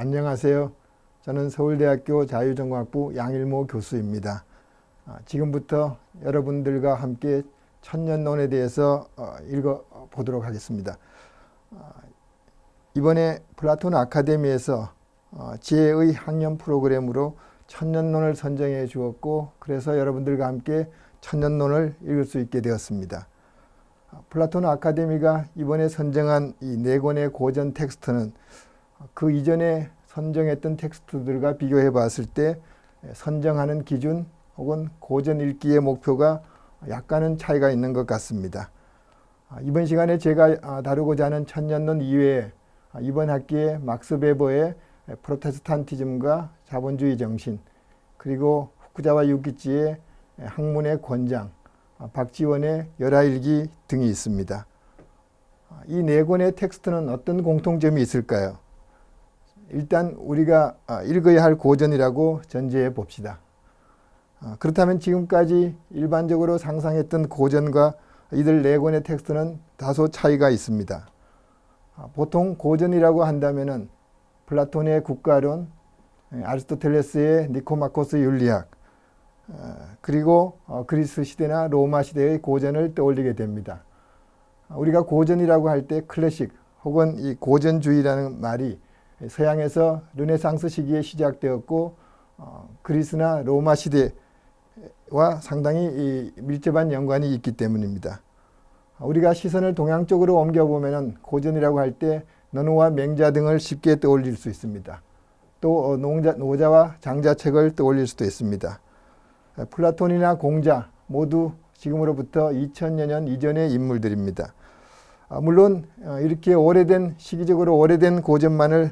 안녕하세요. 저는 서울대학교 자유전공학부 양일모 교수입니다. 지금부터 여러분들과 함께 천년론에 대해서 읽어보도록 하겠습니다. 이번에 플라톤 아카데미에서 제2의 학년 프로그램으로 천년론을 선정해 주었고, 그래서 여러분들과 함께 천년론을 읽을 수 있게 되었습니다. 플라톤 아카데미가 이번에 선정한 이 네 권의 고전 텍스트는 그 이전에 선정했던 텍스트들과 비교해 봤을 때 선정하는 기준 혹은 고전 읽기의 목표가 약간은 차이가 있는 것 같습니다. 이번 시간에 제가 다루고자 하는 천년론 이외에 이번 학기에 막스 베버의 프로테스탄티즘과 자본주의 정신, 그리고 후쿠자와 유키치의 학문의 권장, 박지원의 열하일기 등이 있습니다. 이 네 권의 텍스트는 어떤 공통점이 있을까요? 일단 우리가 읽어야 할 고전이라고 전제해 봅시다. 그렇다면 지금까지 일반적으로 상상했던 고전과 이들 네 권의 텍스트는 다소 차이가 있습니다. 보통 고전이라고 한다면은 플라톤의 국가론, 아리스토텔레스의 니코마코스 윤리학, 그리고 그리스 시대나 로마 시대의 고전을 떠올리게 됩니다. 우리가 고전이라고 할 때 클래식 혹은 이 고전주의라는 말이 서양에서 르네상스 시기에 시작되었고 그리스나 로마 시대와 상당히 밀접한 연관이 있기 때문입니다. 우리가 시선을 동양 쪽으로 옮겨보면 고전이라고 할 때 논어와 맹자 등을 쉽게 떠올릴 수 있습니다. 또 노자와 장자책을 떠올릴 수도 있습니다. 플라톤이나 공자 모두 지금으로부터 2000여 년 이전의 인물들입니다. 물론 이렇게 시기적으로 오래된 고전만을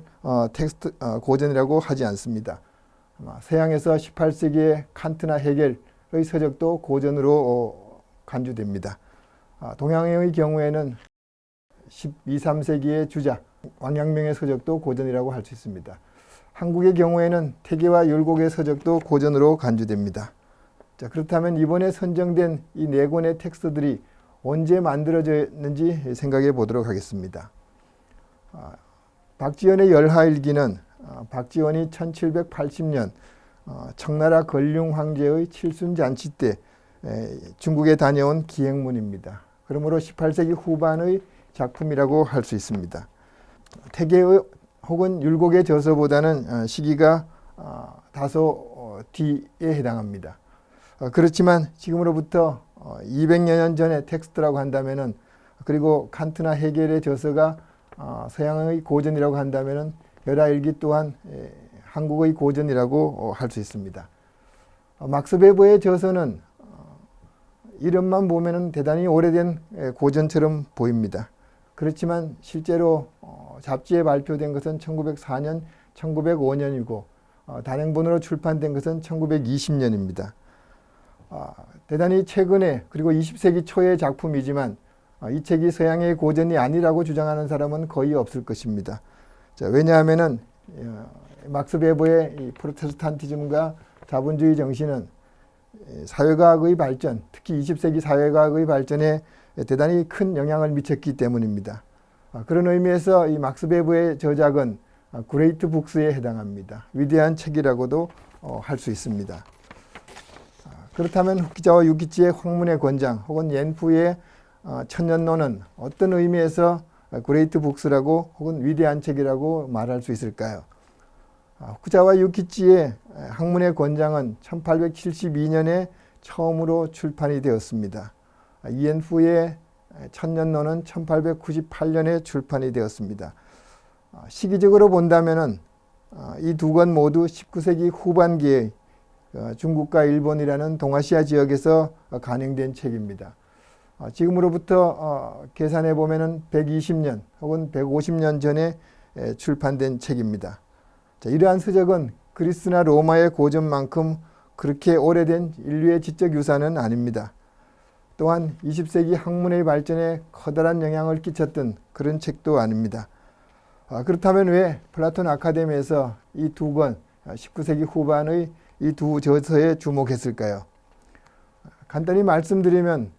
고전이라고 하지 않습니다. 서양에서 18세기의 칸트나 헤겔의 서적도 고전으로 간주됩니다. 동양의 경우에는 12, 3세기의 주자, 왕陽明의 서적도 고전이라고 할 수 있습니다. 한국의 경우에는 태계와 율곡의 서적도 고전으로 간주됩니다. 자, 그렇다면 이번에 선정된 이 네 권의 텍스트들이 언제 만들어졌는지 생각해 보도록 하겠습니다. 박지원의 열하일기는 박지원이 1780년 청나라 건륭 황제의 칠순잔치 때 중국에 다녀온 기행문입니다. 그러므로 18세기 후반의 작품이라고 할 수 있습니다. 태계의 혹은 율곡의 저서보다는 시기가 다소 뒤에 해당합니다. 그렇지만 지금으로부터 200여 년 전의 텍스트라고 한다면은, 그리고 칸트나 헤겔의 저서가 서양의 고전이라고 한다면은 열하일기 또한 한국의 고전이라고 할 수 있습니다. 막스 베버의 저서는 이름만 보면은 대단히 오래된 고전처럼 보입니다. 그렇지만 실제로 잡지에 발표된 것은 1904년, 1905년이고 단행본으로 출판된 것은 1920년입니다. 대단히 최근에, 그리고 20세기 초의 작품이지만 이 책이 서양의 고전이 아니라고 주장하는 사람은 거의 없을 것입니다. 자, 왜냐하면은 막스 베버의 이 프로테스탄티즘과 자본주의 정신은 사회과학의 발전, 특히 20세기 사회과학의 발전에 대단히 큰 영향을 미쳤기 때문입니다. 그런 의미에서 이 막스 베버의 저작은 그레이트 북스에 해당합니다. 위대한 책이라고도 할 수 있습니다. 그렇다면 후쿠자와 유키치의 학문의 권장 혹은 옌푸의 천년론은 어떤 의미에서 그레이트 북스라고 혹은 위대한 책이라고 말할 수 있을까요? 후쿠자와 유키치의 학문의 권장은 1872년에 처음으로 출판이 되었습니다. 옌푸의 천년론은 1898년에 출판이 되었습니다. 시기적으로 본다면은 이 두 권 모두 19세기 후반기에 중국과 일본이라는 동아시아 지역에서 간행된 책입니다. 지금으로부터 계산해 보면은 120년 혹은 150년 전에 출판된 책입니다. 자, 이러한 서적은 그리스나 로마의 고전만큼 그렇게 오래된 인류의 지적 유산은 아닙니다. 또한 20세기 학문의 발전에 커다란 영향을 끼쳤던 그런 책도 아닙니다. 그렇다면 왜 플라톤 아카데미에서 이 두 권, 19세기 후반의 이 두 저서에 주목했을까요? 간단히 말씀드리면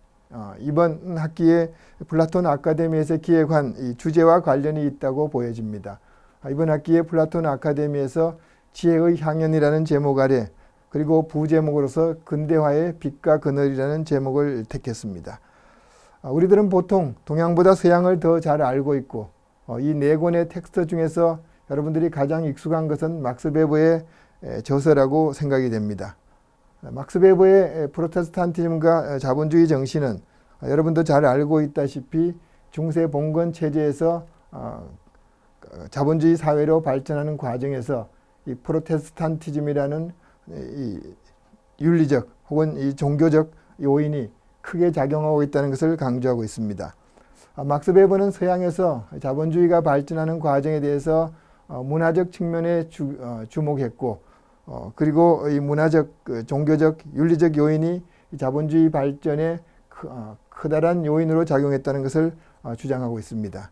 이번 학기에 플라톤 아카데미에서 기획한 이 주제와 관련이 있다고 보여집니다. 이번 학기에 플라톤 아카데미에서 지혜의 향연이라는 제목 아래 그리고 부제목으로서 근대화의 빛과 그늘이라는 제목을 택했습니다. 우리들은 보통 동양보다 서양을 더 잘 알고 있고 이 네 권의 텍스트 중에서 여러분들이 가장 익숙한 것은 막스 베버의 저서라고 생각이 됩니다. 막스 베버의 프로테스탄티즘과 자본주의 정신은 여러분도 잘 알고 있다시피 중세 봉건 체제에서 자본주의 사회로 발전하는 과정에서 이 프로테스탄티즘이라는 이 윤리적 혹은 이 종교적 요인이 크게 작용하고 있다는 것을 강조하고 있습니다. 막스 베버는 서양에서 자본주의가 발전하는 과정에 대해서 문화적 측면에 주목했고 그리고 이 문화적, 종교적, 윤리적 요인이 자본주의 발전에 커다란 요인으로 작용했다는 것을 주장하고 있습니다.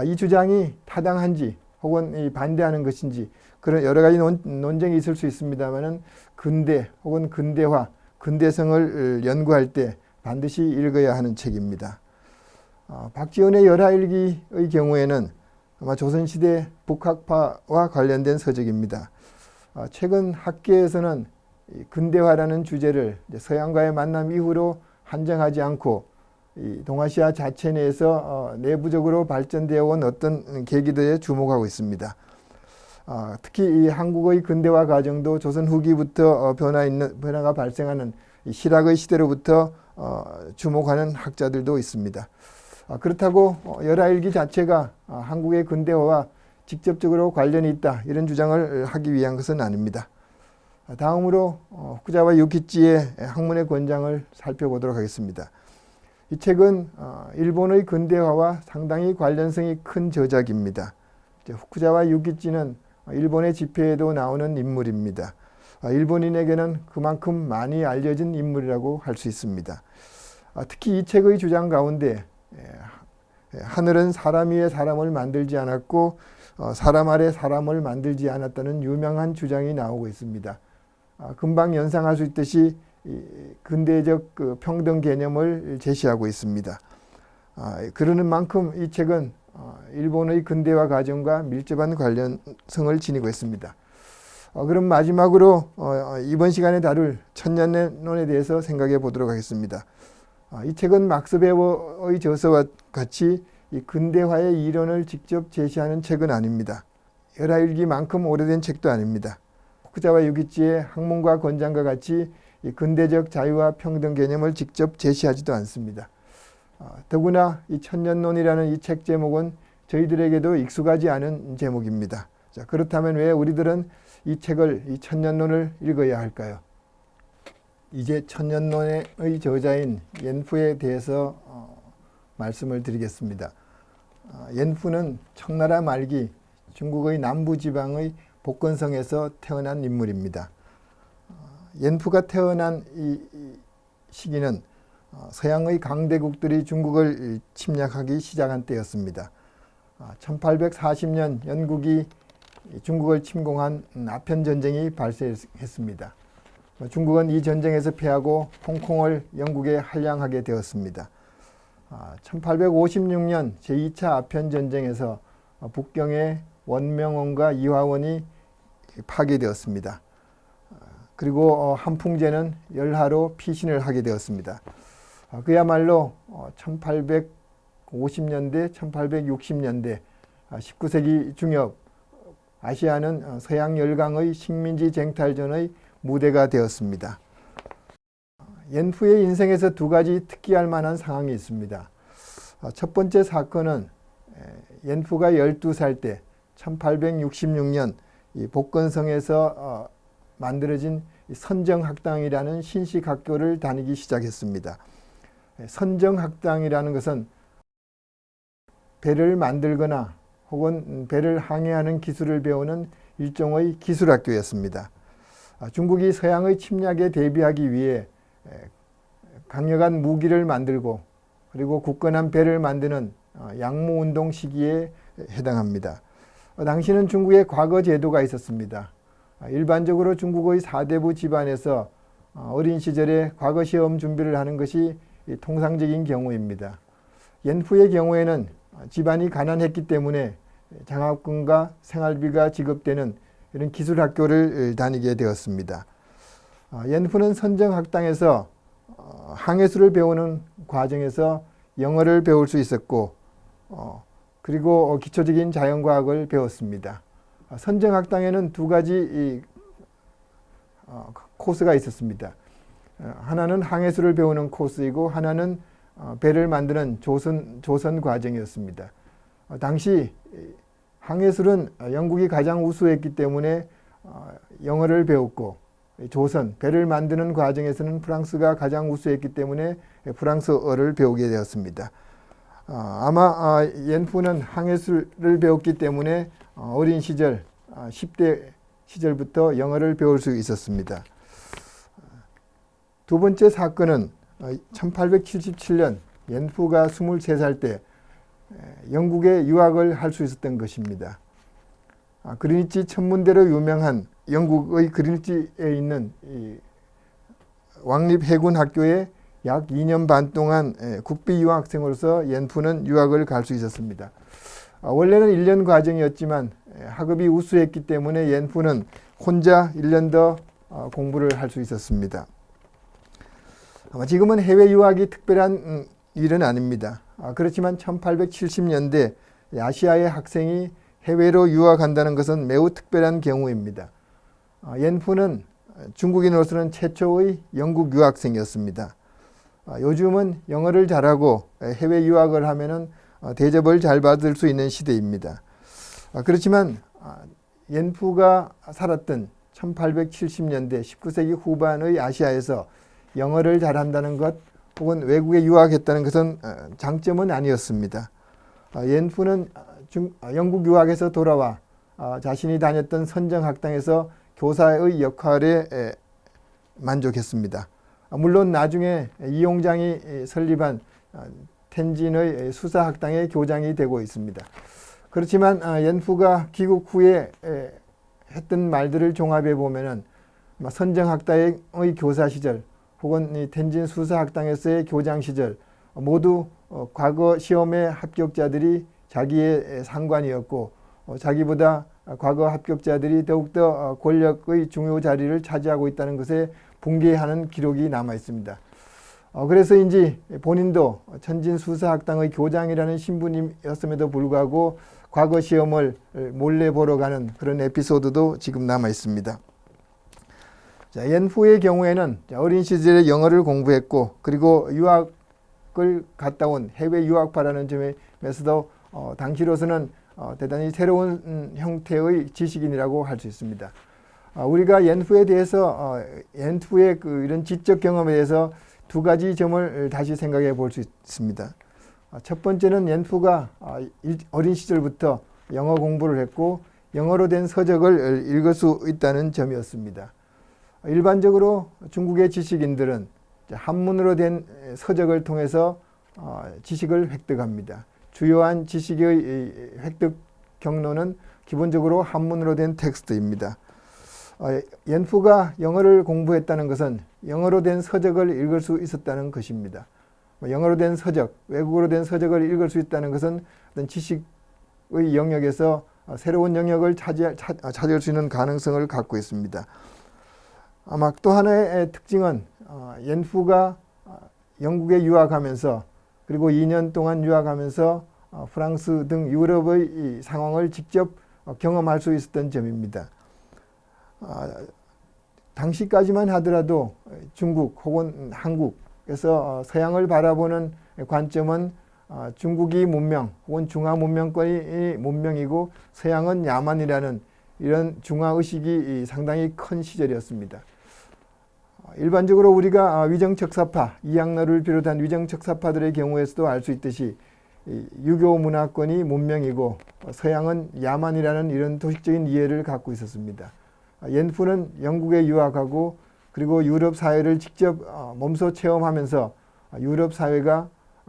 이 주장이 타당한지 혹은 반대하는 것인지 그런 여러 가지 논쟁이 있을 수 있습니다만은 근대 혹은 근대화, 근대성을 연구할 때 반드시 읽어야 하는 책입니다. 박지원의 열하일기의 경우에는 아마 조선시대 북학파와 관련된 서적입니다. 최근 학계에서는 근대화라는 주제를 서양과의 만남 이후로 한정하지 않고 이 동아시아 자체 내에서 내부적으로 발전되어 온 어떤 계기들에 주목하고 있습니다. 특히 이 한국의 근대화 과정도 조선 후기부터 변화가 발생하는 실학의 시대로부터 주목하는 학자들도 있습니다. 그렇다고 열하일기 자체가 한국의 근대화와 직접적으로 관련이 있다 이런 주장을 하기 위한 것은 아닙니다. 다음으로 후쿠자와 유키치의 학문의 권장을 살펴보도록 하겠습니다. 이 책은 일본의 근대화와 상당히 관련성이 큰 저작입니다. 후쿠자와 유키치는 일본의 집회에도 나오는 인물입니다. 일본인에게는 그만큼 많이 알려진 인물이라고 할 수 있습니다. 특히 이 책의 주장 가운데 하늘은 사람 위에 사람을 만들지 않았고 사람 아래 사람을 만들지 않았다는 유명한 주장이 나오고 있습니다. 금방 연상할 수 있듯이 근대적 평등 개념을 제시하고 있습니다. 그러는 만큼 이 책은 일본의 근대화 과정과 밀접한 관련성을 지니고 있습니다. 그럼 마지막으로 이번 시간에 다룰 천년론에 대해서 생각해 보도록 하겠습니다. 이 책은 막스 베버의 저서와 같이 이 근대화의 이론을 직접 제시하는 책은 아닙니다. 열하일기만큼 오래된 책도 아닙니다. 후쿠자와 유키치의 학문과 권장과 같이 이 근대적 자유와 평등 개념을 직접 제시하지도 않습니다. 더구나 이 천년론이라는 이 책 제목은 저희들에게도 익숙하지 않은 제목입니다. 자, 그렇다면 왜 우리들은 이 책을, 이 천년론을 읽어야 할까요? 이제 천년론의 저자인 옌푸에 대해서 말씀을 드리겠습니다. 옌푸는 청나라 말기 중국의 남부지방의 복건성에서 태어난 인물입니다. 옌푸가 태어난 이 시기는 서양의 강대국들이 중국을 침략하기 시작한 때였습니다. 1840년 영국이 중국을 침공한 아편전쟁이 발생했습니다. 중국은 이 전쟁에서 패하고 홍콩을 영국에 할양하게 되었습니다. 1856년 제2차 아편전쟁에서 북경의 원명원과 이화원이 파괴되었습니다. 그리고 한풍제는 열하로 피신을 하게 되었습니다. 그야말로 1850년대, 1860년대 19세기 중엽 아시아는 서양 열강의 식민지 쟁탈전의 무대가 되었습니다. 옌푸의 인생에서 두 가지 특기할 만한 상황이 있습니다. 첫 번째 사건은 옌푸가 12살 때 1866년 이 복건성에서 만들어진 선정학당이라는 신식학교를 다니기 시작했습니다. 선정학당이라는 것은 배를 만들거나 혹은 배를 항해하는 기술을 배우는 일종의 기술학교였습니다. 중국이 서양의 침략에 대비하기 위해 강력한 무기를 만들고 그리고 굳건한 배를 만드는 양무운동 시기에 해당합니다. 당시는 중국에 과거 제도가 있었습니다. 일반적으로 중국의 사대부 집안에서 어린 시절에 과거 시험 준비를 하는 것이 통상적인 경우입니다. 옌푸의 경우에는 집안이 가난했기 때문에 장학금과 생활비가 지급되는 이런 기술학교를 다니게 되었습니다. 옌푸는 선정학당에서 항해술을 배우는 과정에서 영어를 배울 수 있었고 그리고 기초적인 자연과학을 배웠습니다. 선정학당에는 두 가지 코스가 있었습니다. 하나는 항해술을 배우는 코스이고 하나는 배를 만드는 조선 과정이었습니다. 당시 항해술은 영국이 가장 우수했기 때문에 영어를 배웠고 배를 만드는 과정에서는 프랑스가 가장 우수했기 때문에 프랑스어를 배우게 되었습니다. 아마 옌푸는 항해술을 배웠기 때문에 어린 시절 10대 시절부터 영어를 배울 수 있었습니다. 두 번째 사건은 1877년 옌푸가 23살 때 영국에 유학을 할 수 있었던 것입니다. 그리니치 천문대로 유명한 영국의 그리니치에 있는 왕립해군학교에 약 2년 반 동안 국비 유학생으로서 옌푸는 유학을 갈 수 있었습니다. 원래는 1년 과정이었지만 학업이 우수했기 때문에 옌푸는 혼자 1년 더 공부를 할 수 있었습니다. 지금은 해외 유학이 특별한 일은 아닙니다. 그렇지만 1870년대 아시아의 학생이 해외로 유학한다는 것은 매우 특별한 경우입니다. 옌푸는 중국인으로서는 최초의 영국 유학생이었습니다. 요즘은 영어를 잘하고 해외 유학을 하면은 대접을 잘 받을 수 있는 시대입니다. 그렇지만 옌푸가 살았던 1870년대 19세기 후반의 아시아에서 영어를 잘한다는 것 혹은 외국에 유학했다는 것은 장점은 아니었습니다. 옌푸는 영국 유학에서 돌아와 자신이 다녔던 선정학당에서 교사의 역할에 만족했습니다. 물론 나중에 이용장이 설립한 텐진의 수사학당의 교장이 되고 있습니다. 그렇지만 옌푸가 귀국 후에 했던 말들을 종합해 보면은 선정학당의 교사 시절 혹은 텐진 수사학당에서의 교장 시절 모두 과거 시험의 합격자들이 자기의 상관이었고 자기보다 과거 합격자들이 더욱더 권력의 중요 자리를 차지하고 있다는 것에 붕괴하는 기록이 남아 있습니다. 그래서인지 본인도 천진 수사학당의 교장이라는 신분이었음에도 불구하고 과거 시험을 몰래 보러 가는 그런 에피소드도 지금 남아 있습니다. 옌푸의 경우에는 어린 시절에 영어를 공부했고 그리고 유학을 갔다 온 해외 유학파라는 점에서도 당시로서는 대단히 새로운 형태의 지식인이라고 할 수 있습니다. 우리가 옌푸에 대해서 옌푸의 이런 지적 경험에 대해서 두 가지 점을 다시 생각해 볼 수 있습니다. 첫 번째는 옌푸가 어린 시절부터 영어 공부를 했고 영어로 된 서적을 읽을 수 있다는 점이었습니다. 일반적으로 중국의 지식인들은 한문으로 된 서적을 통해서 지식을 획득합니다. 주요한 지식의 획득 경로는 기본적으로 한문으로 된 텍스트입니다. 옌푸가 영어를 공부했다는 것은 영어로 된 서적을 읽을 수 있었다는 것입니다. 영어로 된 서적, 외국어로 된 서적을 읽을 수 있다는 것은 어떤 지식의 영역에서 새로운 영역을 차지할 수 있는 가능성을 갖고 있습니다. 아마 또 하나의 특징은 옌푸가 영국에 유학하면서 그리고 2년 동안 유학하면서 프랑스 등 유럽의 상황을 직접 경험할 수 있었던 점입니다. 당시까지만 하더라도 중국 혹은 한국에서 서양을 바라보는 관점은 중국이 문명 혹은 중화 문명권이 문명이고 서양은 야만이라는 이런 중화의식이 상당히 큰 시절이었습니다. 일반적으로 우리가 위정척사파, 이항로를 비롯한 위정척사파들의 경우에서도 알 수 있듯이 유교 문화권이 문명이고 서양은 야만이라는 이런 도식적인 이해를 갖고 있었습니다. 옌푸는 영국에 유학하고 그리고 유럽 사회를 직접 몸소 체험하면서 유럽 사회가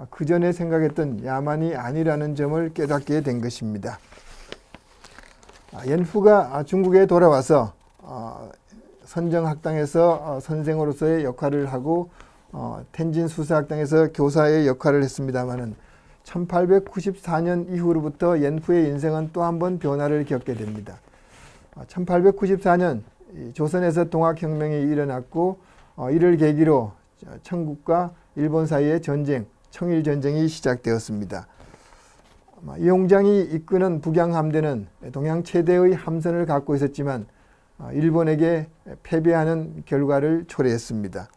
그 전에 생각했던 야만이 아니라는 점을 깨닫게 된 것입니다. 옌푸가 중국에 돌아와서 선정학당에서 선생으로서의 역할을 하고 텐진 수사학당에서 교사의 역할을 했습니다마는 1894년 이후로부터 옌푸의 인생은 또 한 번 변화를 겪게 됩니다. 1894년 조선에서 동학혁명이 일어났고 이를 계기로 청국과 일본 사이의 전쟁, 청일전쟁이 시작되었습니다. 이용장이 이끄는 북양함대는 동양 최대의 함선을 갖고 있었지만 일본에게 패배하는 결과를 초래했습니다.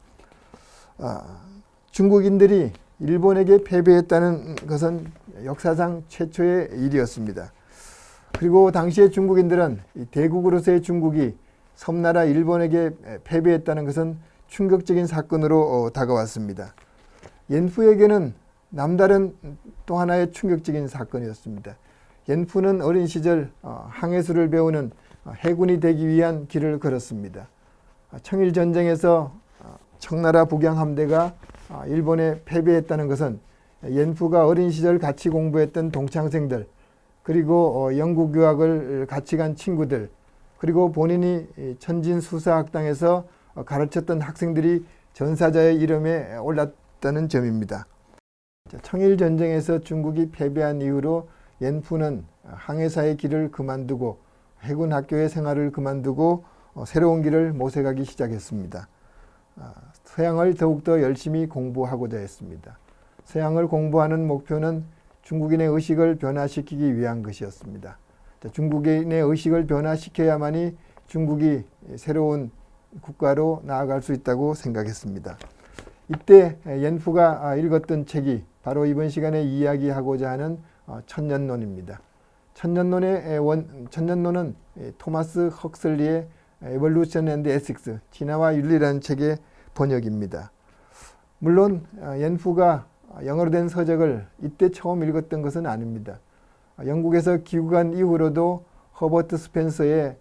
중국인들이 일본에게 패배했다는 것은 역사상 최초의 일이었습니다. 그리고 당시의 중국인들은 대국으로서의 중국이 섬나라 일본에게 패배했다는 것은 충격적인 사건으로 다가왔습니다. 옌푸에게는 남다른 또 하나의 충격적인 사건이었습니다. 옌푸는 어린 시절 항해술을 배우는 해군이 되기 위한 길을 걸었습니다. 청일전쟁에서 청나라 북양함대가 일본에 패배했다는 것은 옌푸가 어린 시절 같이 공부했던 동창생들, 그리고 영국 유학을 같이 간 친구들, 그리고 본인이 천진수사학당에서 가르쳤던 학생들이 전사자의 이름에 올랐다는 점입니다. 청일전쟁에서 중국이 패배한 이후로 옌푸는 항해사의 길을 그만두고 해군학교의 생활을 그만두고 새로운 길을 모색하기 시작했습니다. 서양을 더욱더 열심히 공부하고자 했습니다. 서양을 공부하는 목표는 중국인의 의식을 변화시키기 위한 것이었습니다. 중국인의 의식을 변화시켜야만이 중국이 새로운 국가로 나아갈 수 있다고 생각했습니다. 이때 옌푸가 읽었던 책이 바로 이번 시간에 이야기하고자 하는 천년론입니다. 천년론은 토마스 헉슬리의 Evolution and Ethics, 진화와 윤리라는 책의 번역입니다. 물론 옌푸가 영어로 된 서적을 이때 처음 읽었던 것은 아닙니다. 영국에서 귀국한 이후로도 허버트 스펜서의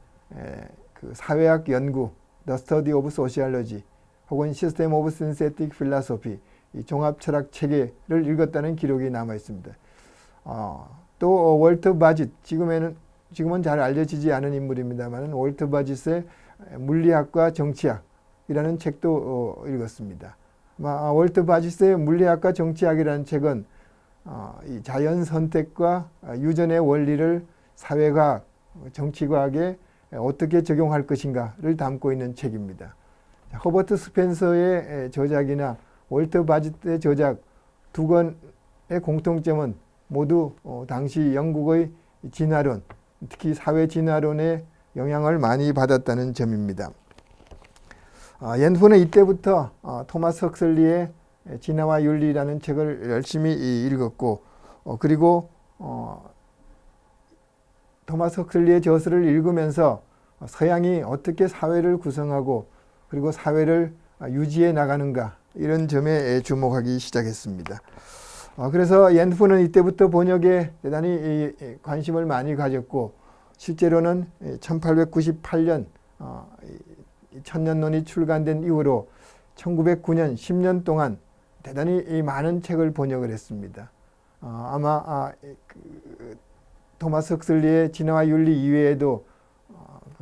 그 사회학 연구, The Study of Sociology, 혹은 System of Synthetic Philosophy, 이 종합 철학 체계를 읽었다는 기록이 남아 있습니다. 또 월터 바짓, 지금은 잘 알려지지 않은 인물입니다만 월터 바짓의 물리학과 정치학이라는 책도 읽었습니다. 월터 바짓의 물리학과 정치학이라는 책은 이 자연 선택과 유전의 원리를 사회과학, 정치과학에 어떻게 적용할 것인가를 담고 있는 책입니다. 허버트 스펜서의 저작이나 월터 바짓의 저작 두 권의 공통점은 모두 당시 영국의 진화론, 특히 사회 진화론의 영향을 많이 받았다는 점입니다. 옌푸는 이때부터 토마스 헉슬리의 진화와 윤리라는 책을 열심히 읽었고, 그리고 토마스 헉슬리의 저서를 읽으면서 서양이 어떻게 사회를 구성하고 그리고 사회를 유지해 나가는가, 이런 점에 주목하기 시작했습니다. 그래서 옌푸는 이때부터 번역에 대단히 관심을 많이 가졌고, 실제로는 1898년 천년론이 출간된 이후로 1909년 10년 동안 대단히 많은 책을 번역을 했습니다. 아마 토마스 헉슬리의 진화와 윤리 이외에도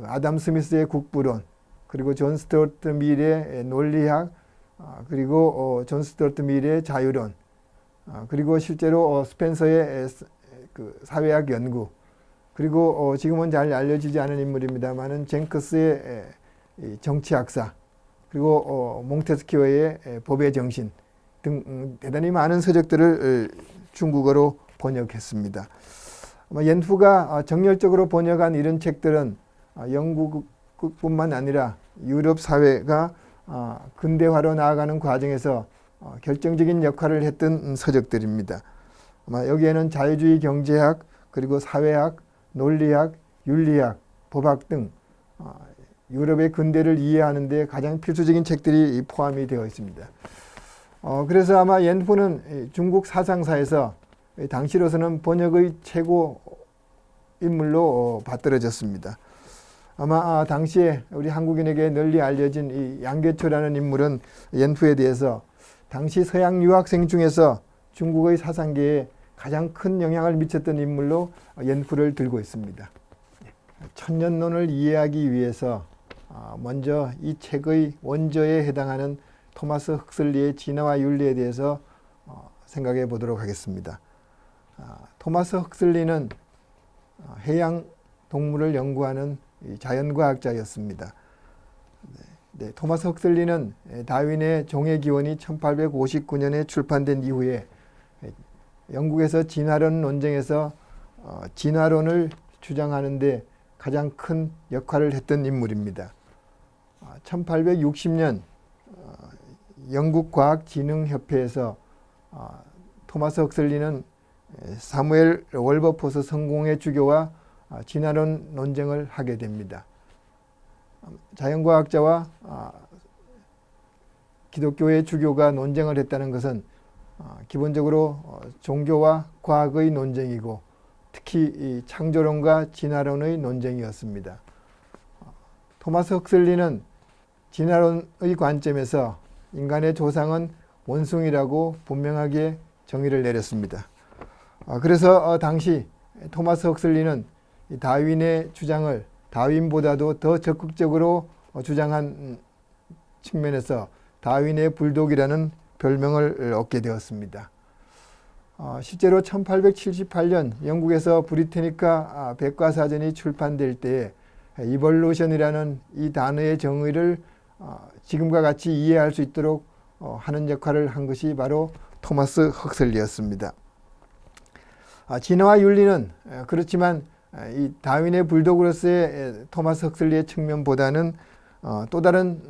아담 스미스의 국부론, 그리고 존 스튜어트 밀의 논리학, 그리고 존 스튜어트 밀의 자유론, 그리고 실제로 스펜서의 그 사회학 연구, 그리고 지금은 잘 알려지지 않은 인물입니다만은 쟁크스의 정치학사, 그리고 몽테스키어의 법의 정신 등 대단히 많은 서적들을 중국어로 번역했습니다. 옌푸가 정열적으로 번역한 이런 책들은 영국뿐만 아니라 유럽 사회가 근대화로 나아가는 과정에서 결정적인 역할을 했던 서적들입니다. 여기에는 자유주의 경제학, 그리고 사회학, 논리학, 윤리학, 법학 등 유럽의 근대를 이해하는 데 가장 필수적인 책들이 포함이 되어 있습니다. 그래서 아마 옌푸는 중국 사상사에서 당시로서는 번역의 최고 인물로 받들어졌습니다. 아마 당시에 우리 한국인에게 널리 알려진 이 양계초라는 인물은 옌푸에 대해서 당시 서양 유학생 중에서 중국의 사상계에 가장 큰 영향을 미쳤던 인물로 옌푸를 들고 있습니다. 천년론을 이해하기 위해서 먼저 이 책의 원저에 해당하는 토마스 헉슬리의 진화와 윤리에 대해서 생각해 보도록 하겠습니다. 토마스 헉슬리는 해양 동물을 연구하는 자연과학자였습니다. 네, 토마스 헉슬리는 다윈의 종의 기원이 1859년에 출판된 이후에 영국에서 진화론 논쟁에서 진화론을 주장하는 데 가장 큰 역할을 했던 인물입니다. 1860년 영국 과학진흥협회에서 토마스 헉슬리는 사무엘 월버포스 성공의 주교와 진화론 논쟁을 하게 됩니다. 자연과학자와 기독교의 주교가 논쟁을 했다는 것은 기본적으로 종교와 과학의 논쟁이고 특히 이 창조론과 진화론의 논쟁이었습니다. 토마스 헉슬리는 진화론의 관점에서 인간의 조상은 원숭이라고 분명하게 정의를 내렸습니다. 그래서 당시 토마스 헉슬리는 다윈의 주장을 다윈보다도 더 적극적으로 주장한 측면에서 다윈의 불독이라는 별명을 얻게 되었습니다. 실제로 1878년 영국에서 브리테니카 백과사전이 출판될 때에 이볼루션이라는 이 단어의 정의를 지금과 같이 이해할 수 있도록 하는 역할을 한 것이 바로 토마스 헉슬리였습니다. 진화와 윤리는 그렇지만 이 다윈의 불독으로서의 토마스 헉슬리의 측면보다는 또 다른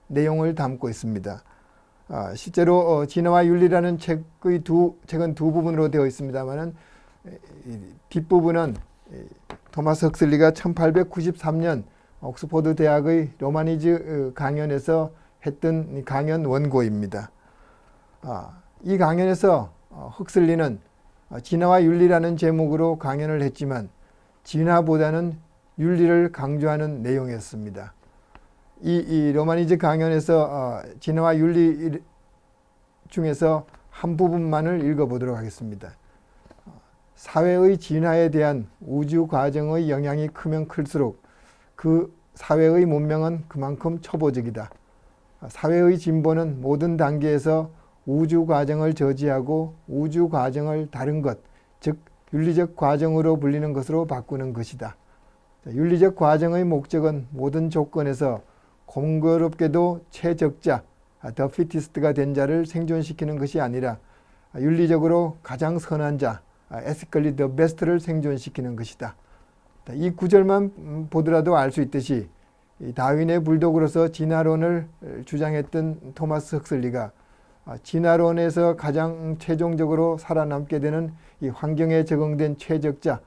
내용을 담고 있습니다. 실제로 진화와 윤리라는 책은 두 부분으로 되어 있습니다만은 뒷부분은 토마스 헉슬리가 1893년 옥스퍼드 대학의 로마니즈 강연에서 했던 강연 원고입니다. 이 강연에서 헉슬리는 진화와 윤리라는 제목으로 강연을 했지만 진화보다는 윤리를 강조하는 내용이었습니다. 이 로마니즈 강연에서 진화와 윤리 중에서 한 부분만을 읽어보도록 하겠습니다. 사회의 진화에 대한 우주 과정의 영향이 크면 클수록 그 사회의 문명은 그만큼 초보적이다. 사회의 진보는 모든 단계에서 우주 과정을 저지하고 우주 과정을 다른 것, 즉 윤리적 과정으로 불리는 것으로 바꾸는 것이다. 윤리적 과정의 목적은 모든 조건에서 공교롭게도 최적자, 더 피티스트가 된 자를 생존시키는 것이 아니라 윤리적으로 가장 선한 자, ethically the best를 생존시키는 것이다. 이 구절만 보더라도 알 수 있듯이 다윈의 불독으로서 진화론을 주장했던 토마스 헉슬리가 진화론에서 가장 최종적으로 살아남게 되는 이 환경에 적응된 최적자보다도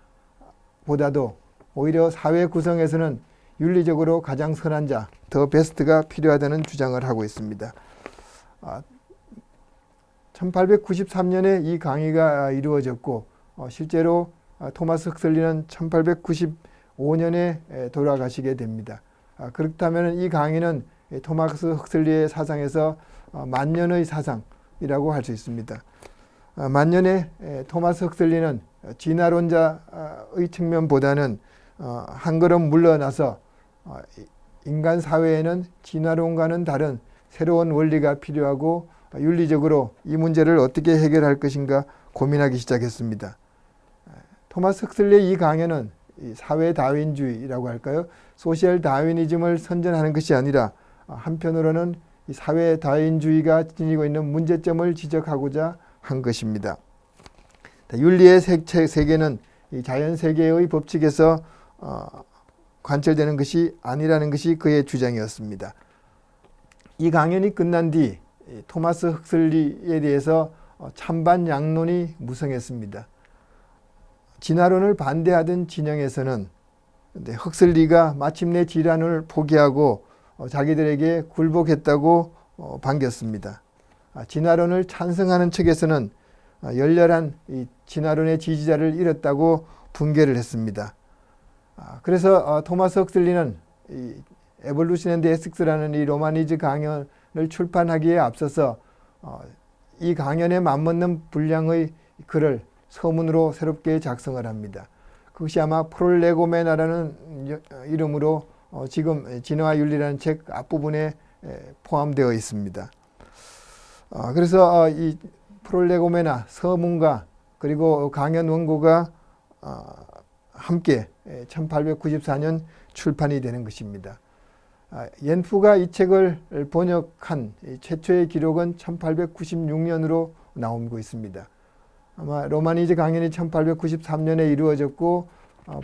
오히려 사회 구성에서는 윤리적으로 가장 선한 자, 더 베스트가 필요하다는 주장을 하고 있습니다. 1893년에 이 강의가 이루어졌고 실제로 토마스 헉슬리는 1895년에 돌아가시게 됩니다. 그렇다면 이 강의는 토마스 헉슬리의 사상에서 만년의 사상이라고 할 수 있습니다. 만년에 토마스 헉슬리는 진화론자의 측면보다는 한 걸음 물러나서 인간 사회에는 진화론과는 다른 새로운 원리가 필요하고 윤리적으로 이 문제를 어떻게 해결할 것인가 고민하기 시작했습니다. 토마스 헉슬리의 이 강연은 사회 다윈주의라고 할까요? 소셜 다윈이즘을 선전하는 것이 아니라 한편으로는 이 사회 다윈주의가 지니고 있는 문제점을 지적하고자 한 것입니다. 윤리의 세계는 이 자연 세계의 법칙에서 관철되는 것이 아니라는 것이 그의 주장이었습니다. 이 강연이 끝난 뒤 토마스 헉슬리에 대해서 찬반 양론이 무성했습니다. 진화론을 반대하던 진영에서는 헉슬리가 마침내 진화론을 포기하고 자기들에게 굴복했다고 반겼습니다. 진화론을 찬성하는 측에서는 열렬한 이 진화론의 지지자를 잃었다고 분개를 했습니다. 그래서 토마스 헉슬리는 이 에볼루션 앤드 에식스라는 이 로마니즈 강연을 출판하기에 앞서서 이 강연에 맞먹는 분량의 글을 서문으로 새롭게 작성을 합니다. 그것이 아마 프롤레고메나라는 이름으로 지금 진화와 윤리라는 책 앞부분에 포함되어 있습니다. 그래서 이 프롤레고메나 서문과 그리고 강연 원고가 함께 1894년 출판이 되는 것입니다. 옌프가 이 책을 번역한 최초의 기록은 1896년으로 나오고 있습니다. 아마 로마니즈 강연이 1893년에 이루어졌고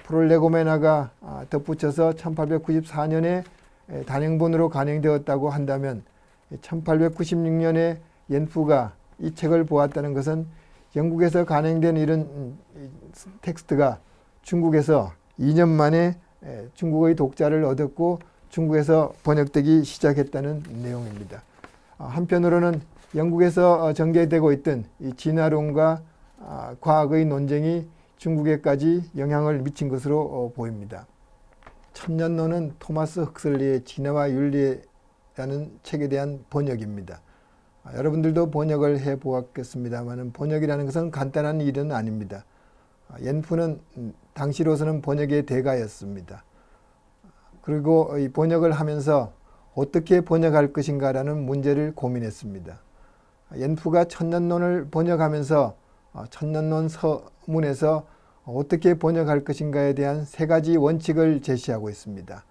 프롤레고메나가 덧붙여서 1894년에 단행본으로 간행되었다고 한다면 1896년에 옌프가 이 책을 보았다는 것은 영국에서 간행된 이런 텍스트가 중국에서 2년 만에 중국의 독자를 얻었고 중국에서 번역되기 시작했다는 내용입니다. 한편으로는 영국에서 전개되고 있던 이 진화론과 과학의 논쟁이 중국에까지 영향을 미친 것으로 보입니다. 천년론은 토마스 흑슬리의 진화와 윤리라는 책에 대한 번역입니다. 여러분들도 번역을 해 보았겠습니다만 번역이라는 것은 간단한 일은 아닙니다. 옌프는 당시로서는 번역의 대가였습니다. 그리고 이 번역을 하면서 어떻게 번역할 것인가라는 문제를 고민했습니다. 옌프가 천년론을 번역하면서 천년론 서문에서 어떻게 번역할 것인가에 대한 세 가지 원칙을 제시하고 있습니다.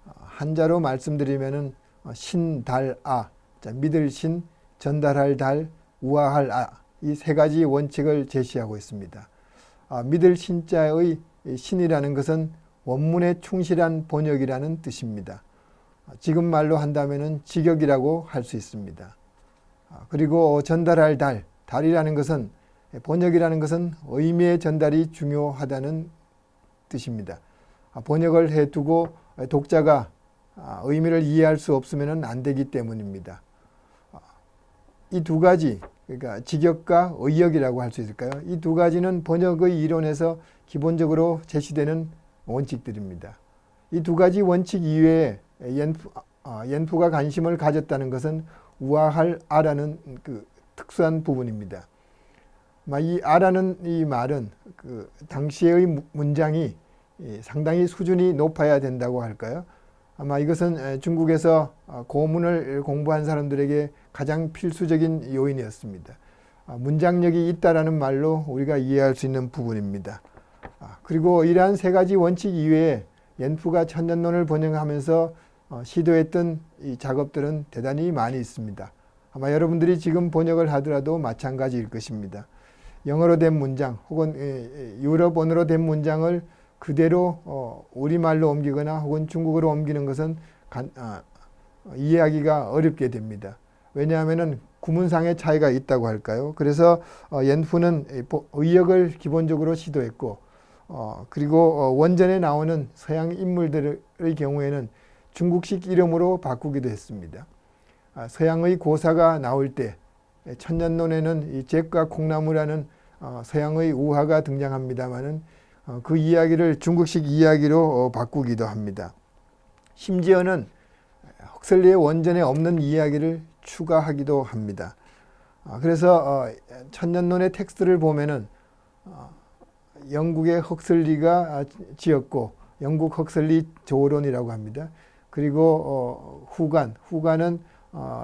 한자로 말씀드리면은 신, 달, 아, 믿을 신, 전달할 달, 우화할 아, 이 세 가지 원칙을 제시하고 있습니다. 믿을 신자의 신이라는 것은 원문에 충실한 번역이라는 뜻입니다. 지금 말로 한다면은 직역이라고 할 수 있습니다. 그리고 전달할 달, 달이라는 것은 번역이라는 것은 의미의 전달이 중요하다는 뜻입니다. 번역을 해두고 독자가 의미를 이해할 수 없으면 안 되기 때문입니다. 이 두 가지, 그러니까 직역과 의역이라고 할 수 있을까요? 이 두 가지는 번역의 이론에서 기본적으로 제시되는 원칙들입니다. 이 두 가지 원칙 이외에 옌프가 관심을 가졌다는 것은 우화할 아라는 그 특수한 부분입니다. 이 아라는 이 말은 그 당시의 문장이 상당히 수준이 높아야 된다고 할까요? 아마 이것은 중국에서 고문을 공부한 사람들에게 가장 필수적인 요인이었습니다. 문장력이 있다라는 말로 우리가 이해할 수 있는 부분입니다. 그리고 이러한 세 가지 원칙 이외에 옌프가 천년론을 번역하면서 시도했던 이 작업들은 대단히 많이 있습니다. 아마 여러분들이 지금 번역을 하더라도 마찬가지일 것입니다. 영어로 된 문장 혹은 유럽 언어로 된 문장을 그대로 우리말로 옮기거나 혹은 중국어로 옮기는 것은 이해하기가 어렵게 됩니다. 왜냐하면 구문상의 차이가 있다고 할까요? 그래서 옌프는 의역을 기본적으로 시도했고 그리고 원전에 나오는 서양 인물들의 경우에는 중국식 이름으로 바꾸기도 했습니다. 서양의 고사가 나올 때 천년론에는 이 잭과 콩나무라는 서양의 우화가 등장합니다마는 그 이야기를 중국식 이야기로 바꾸기도 합니다. 심지어는 헉슬리의 원전에 없는 이야기를 추가하기도 합니다. 그래서 천년론의 텍스트를 보면은 영국의 헉슬리가 지었고 영국 헉슬리 조론이라고 합니다. 그리고 후간은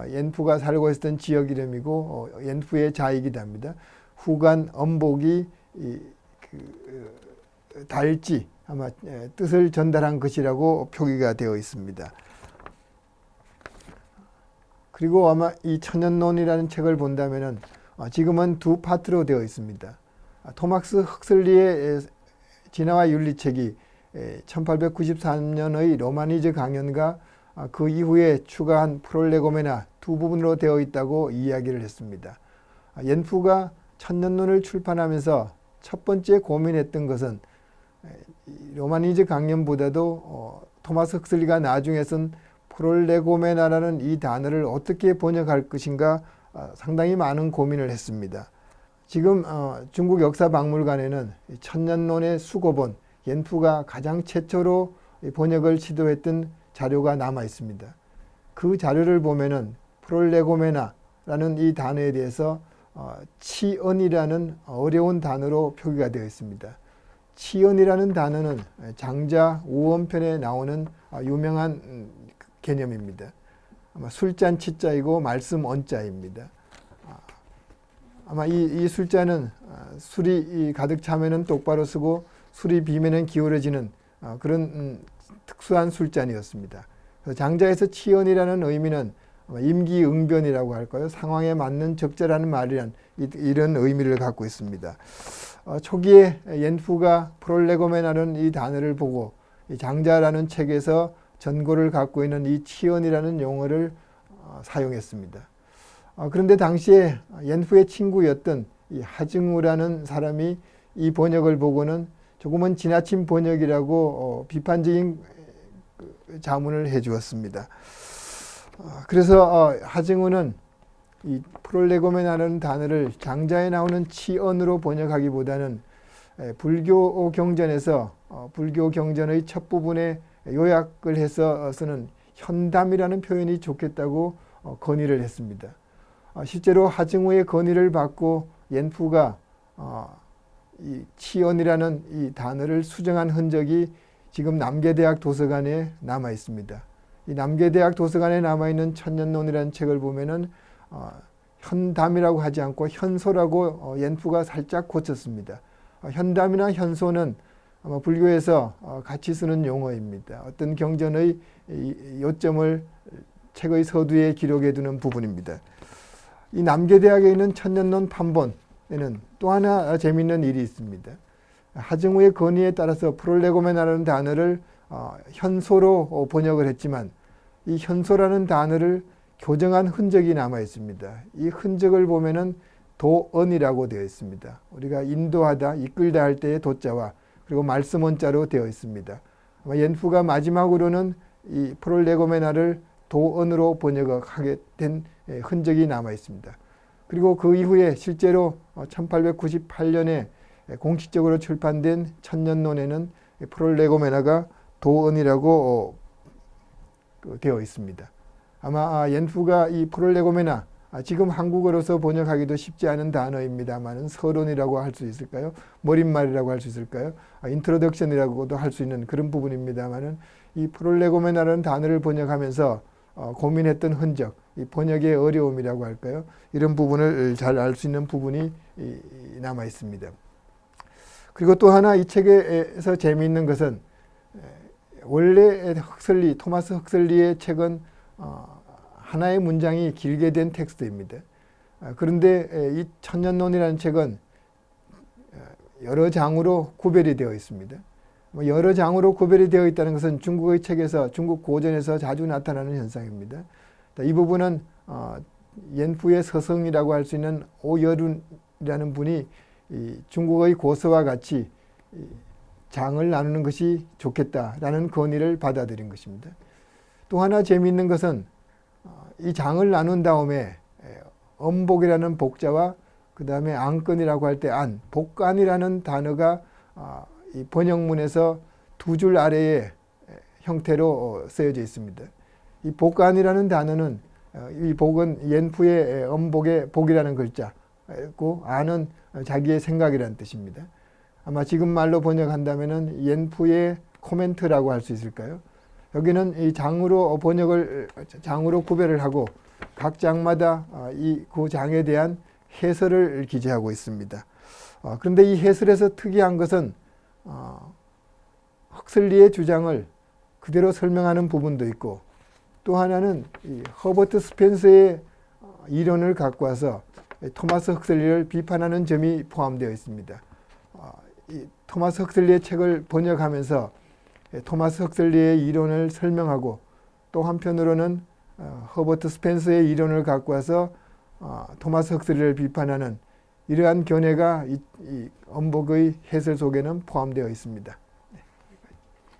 옌프가 살고 있었던 지역 이름이고 옌프의 자이기도 합니다. 후간 엄복이 달지 아마 뜻을 전달한 것이라고 표기가 되어 있습니다. 그리고 아마 이 천년론이라는 책을 본다면은 지금은 두 파트로 되어 있습니다. 토마스 헉슬리의 진화와 윤리책이 1893년의 로마니즈 강연과 그 이후에 추가한 프롤레고메나 두 부분으로 되어 있다고 이야기를 했습니다. 옌프가 천년론을 출판하면서 첫 번째 고민했던 것은 로마니즈 강연보다도 토마스 흑슬리가 나중에 쓴 프롤레고메나라는 이 단어를 어떻게 번역할 것인가 상당히 많은 고민을 했습니다. 지금 중국 역사박물관에는 천년론의 수고본 옌프가 가장 최초로 번역을 시도했던 자료가 남아 있습니다. 그 자료를 보면은 프롤레고메나라는 이 단어에 대해서 치언이라는 어려운 단어로 표기가 되어 있습니다. 치언이라는 단어는 장자 우원편에 나오는 유명한 개념입니다. 아마 술잔 치자이고 말씀 언자입니다. 아마 이 술자는 술이 가득 차면은 똑바로 쓰고 술이 비면은 기울어지는 그런 특수한 술잔이었습니다. 장자에서 치언이라는 의미는 임기응변이라고 할까요? 상황에 맞는 적절한 말이란 이런 의미를 갖고 있습니다. 초기에 옌푸가 프롤레고메나는 이 단어를 보고 이 장자라는 책에서 전고를 갖고 있는 이 치언이라는 용어를 사용했습니다. 그런데 당시에 옌푸의 친구였던 이 하증우라는 사람이 이 번역을 보고는 조금은 지나친 번역이라고 비판적인 자문을 해 주었습니다. 그래서 하증우는 이 프롤레고메나라는 단어를 장자에 나오는 치언으로 번역하기보다는 불교 경전에서 불교 경전의 첫 부분에 요약을 해서 쓰는 현담이라는 표현이 좋겠다고 건의를 했습니다. 실제로 하증우의 건의를 받고 옌푸가 이 치언이라는 이 단어를 수정한 흔적이 지금 남계대학 도서관에 남아 있습니다. 이 남계대학 도서관에 남아 있는 천년론이라는 책을 보면은 현담이라고 하지 않고 현소라고 옌푸가 살짝 고쳤습니다. 현담이나 현소는 아마 불교에서 같이 쓰는 용어입니다. 어떤 경전의 요점을 책의 서두에 기록해 두는 부분입니다. 이 남계대학에 있는 천년론 판본에는 또 하나 재미있는 일이 있습니다. 하증우의 건의에 따라서 프롤레고메나라는 단어를 현소로 번역을 했지만 이 현소라는 단어를 교정한 흔적이 남아 있습니다. 이 흔적을 보면은 도언이라고 되어 있습니다. 우리가 인도하다, 이끌다 할 때의 도자와 그리고 말씀 원자로 되어 있습니다. 아마 옌푸가 마지막으로는 이 프롤레고메나를 도언으로 번역하게 된 흔적이 남아 있습니다. 그리고 그 이후에 실제로 1898년에 공식적으로 출판된 천년론에는 프롤레고메나가 도언이라고 되어 있습니다. 아마 옌푸가 이 프롤레고메나 지금 한국어로서 번역하기도 쉽지 않은 단어입니다만은 서론이라고 할 수 있을까요? 머릿말이라고 할 수 있을까요? 인트로덕션이라고도 할 수 있는 그런 부분입니다만은 이 프롤레고메나라는 단어를 번역하면서 고민했던 흔적, 이 번역의 어려움이라고 할까요? 이런 부분을 잘 알 수 있는 부분이 남아 있습니다. 그리고 또 하나 이 책에서 재미있는 것은 원래 토마스 헉슬리의 책은 하나의 문장이 길게 된 텍스트입니다. 그런데 이 천년론이라는 책은 여러 장으로 구별이 되어 있습니다. 여러 장으로 구별이 되어 있다는 것은 중국의 책에서 중국 고전에서 자주 나타나는 현상입니다. 이 부분은 옌푸의 서성이라고 할 수 있는 오여룬이라는 분이 이 중국의 고서와 같이 장을 나누는 것이 좋겠다라는 건의를 받아들인 것입니다. 또 하나 재미있는 것은 이 장을 나눈 다음에 엄복이라는 복자와 그 다음에 안건이라고 할 때 안, 복간이라는 단어가 이 번역문에서 두 줄 아래의 형태로 쓰여져 있습니다. 이 복간이라는 단어는 이 복은 옌푸의 엄복의 복이라는 글자고 안은 자기의 생각이라는 뜻입니다. 아마 지금 말로 번역한다면은 옌푸의 코멘트라고 할 수 있을까요? 여기는 이 장으로 장으로 구별을 하고 각 장마다 그 장에 대한 해설을 기재하고 있습니다. 그런데 이 해설에서 특이한 것은 헉슬리의 주장을 그대로 설명하는 부분도 있고 또 하나는 이 허버트 스펜서의 이론을 갖고 와서 토마스 헉슬리를 비판하는 점이 포함되어 있습니다. 이 토마스 헉슬리의 책을 번역하면서 토마스 헉슬리의 이론을 설명하고 또 한편으로는 허버트 스펜서의 이론을 갖고 와서 토마스 헉슬리를 비판하는 이러한 견해가 이 엄복의 해설 속에는 포함되어 있습니다.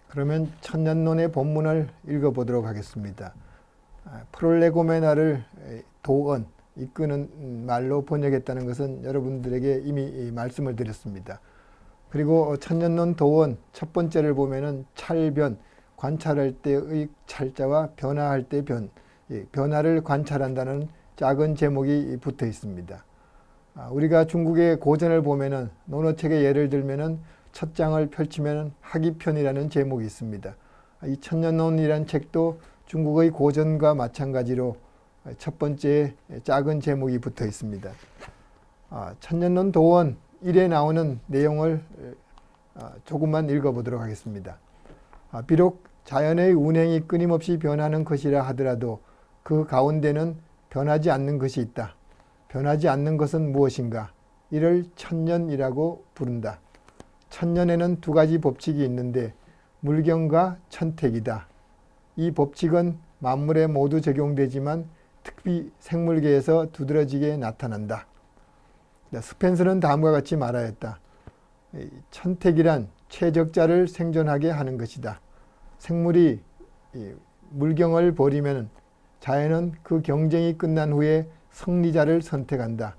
그러면 천년론의 본문을 읽어보도록 하겠습니다. 프롤레고메나를 도언, 이끄는 말로 번역했다는 것은 여러분들에게 이미 말씀을 드렸습니다. 그리고 천년론 도언 첫 번째를 보면은 찰변, 관찰할 때의 찰자와 변화할 때 변, 변화를 관찰한다는 작은 제목이 붙어 있습니다. 우리가 중국의 고전을 보면은 논어책의 예를 들면은 첫 장을 펼치면 학이편이라는 제목이 있습니다. 이 천년론이라는 책도 중국의 고전과 마찬가지로 첫 번째 작은 제목이 붙어 있습니다. 천년론 도원 1에 나오는 내용을 조금만 읽어보도록 하겠습니다. 비록 자연의 운행이 끊임없이 변하는 것이라 하더라도 그 가운데는 변하지 않는 것이 있다. 변하지 않는 것은 무엇인가? 이를 천년이라고 부른다. 천년에는 두 가지 법칙이 있는데 물경과 천택이다. 이 법칙은 만물에 모두 적용되지만 특히 생물계에서 두드러지게 나타난다. 스펜서는 다음과 같이 말하였다. 천택이란 최적자를 생존하게 하는 것이다. 생물이 물경을 벌이면 자연은 그 경쟁이 끝난 후에 승리자를 선택한다.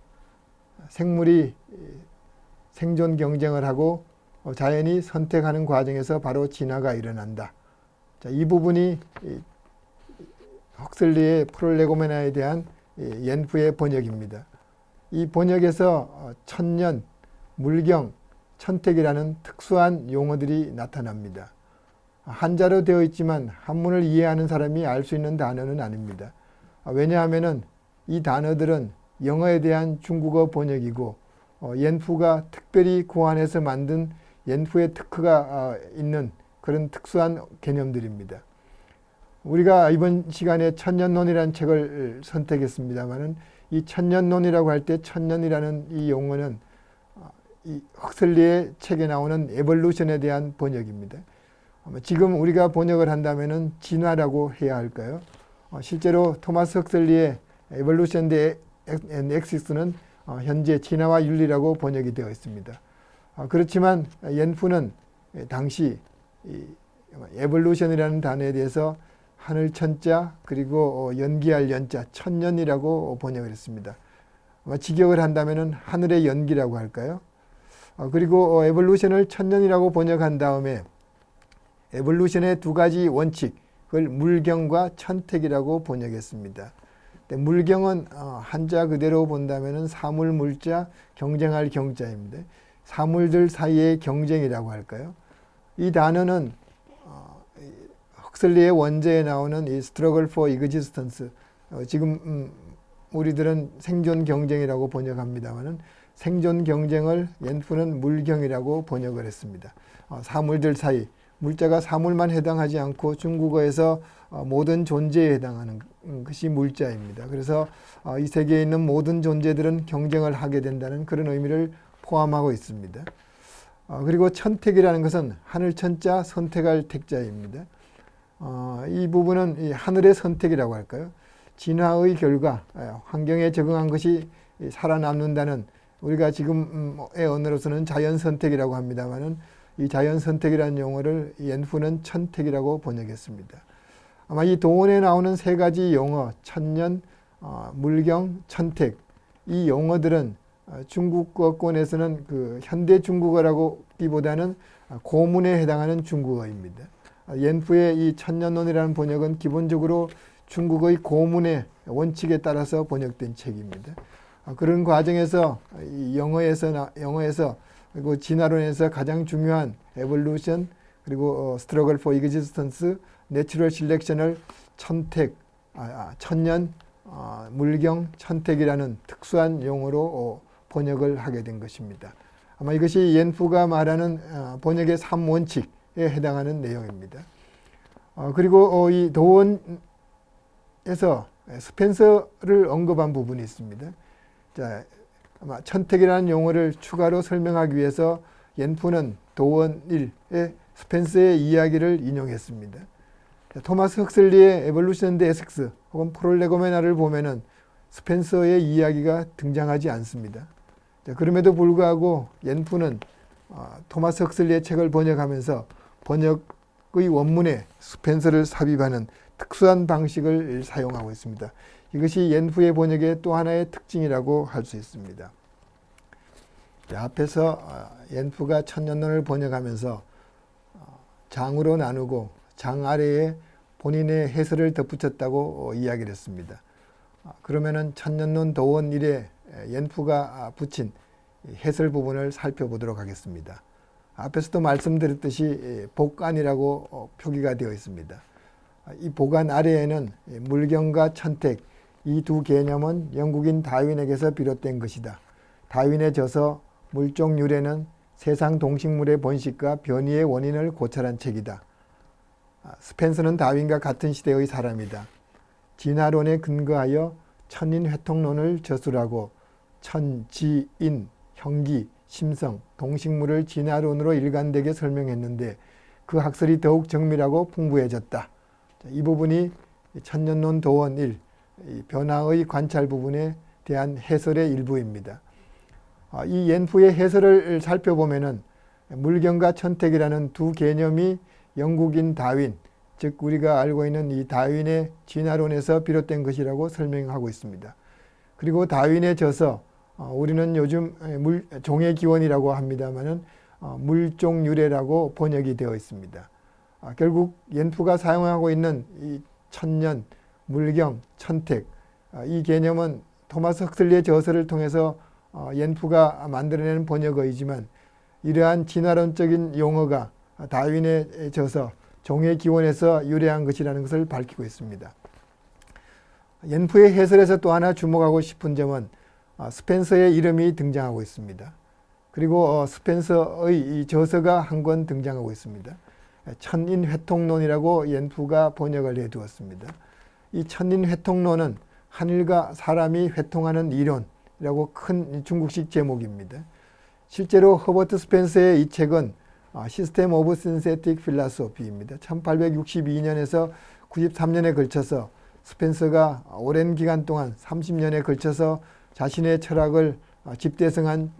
생물이 생존 경쟁을 하고 자연이 선택하는 과정에서 바로 진화가 일어난다. 자, 이 부분이 헉슬리의 프롤레고메나에 대한 옌프의 번역입니다. 이 번역에서 천년, 물경, 천택이라는 특수한 용어들이 나타납니다. 한자로 되어 있지만 한문을 이해하는 사람이 알 수 있는 단어는 아닙니다. 왜냐하면 이 단어들은 영어에 대한 중국어 번역이고 옌프가 특별히 고안해서 만든 옌프의 특허가 있는 그런 특수한 개념들입니다. 우리가 이번 시간에 천년론이라는 책을 선택했습니다만은 이 천년론이라고 할 때 천년이라는 이 용어는 이 헉슬리의 책에 나오는 에볼루션에 대한 번역입니다. 지금 우리가 번역을 한다면은 진화라고 해야 할까요? 실제로 토마스 헉슬리의 에볼루션 대 엑시스는 현재 진화와 윤리라고 번역이 되어 있습니다. 그렇지만 옌프는 당시 에볼루션이라는 단어에 대해서 하늘 천자 그리고 연기할 연자 천년이라고 번역을 했습니다. 직역을 한다면은 하늘의 연기라고 할까요? 그리고 에볼루션을 천년이라고 번역한 다음에 에볼루션의 두 가지 원칙, 그걸 물경과 천택이라고 번역했습니다. 물경은 한자 그대로 본다면은 사물물자, 경쟁할 경자입니다. 사물들 사이의 경쟁이라고 할까요? 이 단어는 헉슬리의 원제에 나오는 이 struggle for existence, 지금 우리들은 생존 경쟁이라고 번역합니다만은 생존 경쟁을 옌프는 물경이라고 번역을 했습니다. 사물들 사이, 물자가 사물만 해당하지 않고 중국어에서 모든 존재에 해당하는 것이 물자입니다. 그래서 이 세계에 있는 모든 존재들은 경쟁을 하게 된다는 그런 의미를 포함하고 있습니다. 그리고 천택이라는 것은 하늘 천자 선택할 택자입니다. 이 부분은 이 하늘의 선택이라고 할까요? 진화의 결과, 환경에 적응한 것이 살아남는다는 우리가 지금의 언어로서는 자연 선택이라고 합니다만은 이 자연 선택이라는 용어를 옌프는 천택이라고 번역했습니다. 아마 이 도원에 나오는 세 가지 용어, 천년, 물경, 천택, 이 용어들은 중국어권에서는 그 현대 중국어라고 기보다는 고문에 해당하는 중국어입니다. 옌프의 이 천년론이라는 번역은 기본적으로 중국의 고문의 원칙에 따라서 번역된 책입니다. 그런 과정에서 이 영어에서 그리고 진화론에서 가장 중요한 에볼루션 그리고 스트러글 포 이그지스턴스, 내추럴 실렉션을 천택, 천년, 물경, 천택이라는 특수한 용어로 번역을 하게 된 것입니다. 아마 이것이 옌프가 말하는 번역의 3원칙에 해당하는 내용입니다. 그리고 이 도원에서 스펜서를 언급한 부분이 있습니다. 자, 아마 천택이라는 용어를 추가로 설명하기 위해서 옌프는 도원 1의 스펜서의 이야기를 인용했습니다. 토마스 헉슬리의 에볼루션 대 에섹스 혹은 프롤레고메나를 보면은 스펜서의 이야기가 등장하지 않습니다. 자, 그럼에도 불구하고 옌프는 토마스 헉슬리의 책을 번역하면서 번역의 원문에 스펜서를 삽입하는 특수한 방식을 사용하고 있습니다. 이것이 옌프의 번역의 또 하나의 특징이라고 할 수 있습니다. 앞에서 옌프가 천년론을 번역하면서 장으로 나누고 장 아래에 본인의 해설을 덧붙였다고 이야기를 했습니다. 그러면은 천년론 도원 1에 옌프가 붙인 해설 부분을 살펴보도록 하겠습니다. 앞에서도 말씀드렸듯이 복간이라고 표기가 되어 있습니다. 이 복간 아래에는 물경과 천택, 이 두 개념은 영국인 다윈에게서 비롯된 것이다. 다윈의 저서 물종 유래는 세상 동식물의 번식과 변이의 원인을 고찰한 책이다. 스펜서는 다윈과 같은 시대의 사람이다. 진화론에 근거하여 천인회통론을 저술하고 천지인, 형기, 심성, 동식물을 진화론으로 일관되게 설명했는데 그 학설이 더욱 정밀하고 풍부해졌다. 이 부분이 천년론 도원 1, 변화의 관찰 부분에 대한 해설의 일부입니다. 이 옌푸의 해설을 살펴보면은 물경과 천택이라는 두 개념이 영국인 다윈, 즉 우리가 알고 있는 이 다윈의 진화론에서 비롯된 것이라고 설명하고 있습니다. 그리고 다윈의 저서, 우리는 요즘 종의 기원이라고 합니다만은 물종 유래라고 번역이 되어 있습니다. 결국 옌푸가 사용하고 있는 이 천년, 물경, 천택, 이 개념은 토마스 헉슬리의 저서를 통해서 옌푸가 만들어낸 번역어이지만 이러한 진화론적인 용어가 다윈의 저서, 종의 기원에서 유래한 것이라는 것을 밝히고 있습니다. 옌푸의 해설에서 또 하나 주목하고 싶은 점은 스펜서의 이름이 등장하고 있습니다. 그리고 스펜서의 이 저서가 한 권 등장하고 있습니다. 천인회통론이라고 옌푸가 번역을 해두었습니다. 이 천인회통론은 하늘과 사람이 회통하는 이론이라고 큰 중국식 제목입니다. 실제로 허버트 스펜서의 이 책은 시스템 오브 신세틱 필라소피입니다. 1862년에서 93년에 걸쳐서 스펜서가 오랜 기간 동안 30년에 걸쳐서 자신의 철학을 집대성한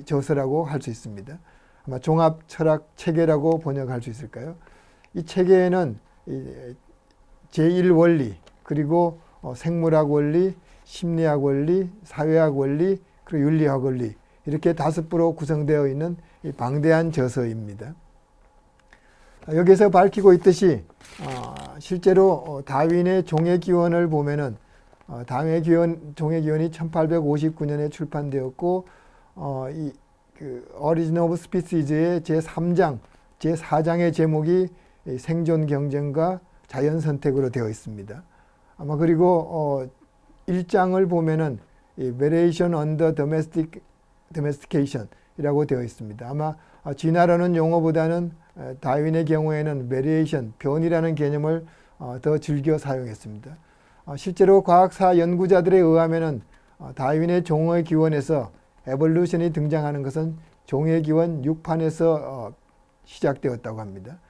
저서라고 할 수 있습니다. 아마 종합 철학 체계라고 번역할 수 있을까요? 이 체계에는 제1원리, 그리고 생물학 원리, 심리학 원리, 사회학 원리, 그리고 윤리학 원리, 이렇게 5부로 구성되어 있는 이 방대한 저서입니다. 여기서 밝히고 있듯이 실제로 다윈의 종의 기원을 보면은 종의 기원이 1859년에 출판되었고 Origin of Species의 제3장, 제4장의 제목이 생존 경쟁과 자연 선택으로 되어 있습니다. 아마 그리고 1장을 보면은 Variation under Domestication 이라고 되어 있습니다. 아마 진화라는 용어보다는 다윈의 경우에는 Variation, 변이라는 개념을 더 즐겨 사용했습니다. 실제로 과학사 연구자들에 의하면은 다윈의 종의 기원에서 에볼루션이 등장하는 것은 종의 기원 6판에서 시작되었다고 합니다.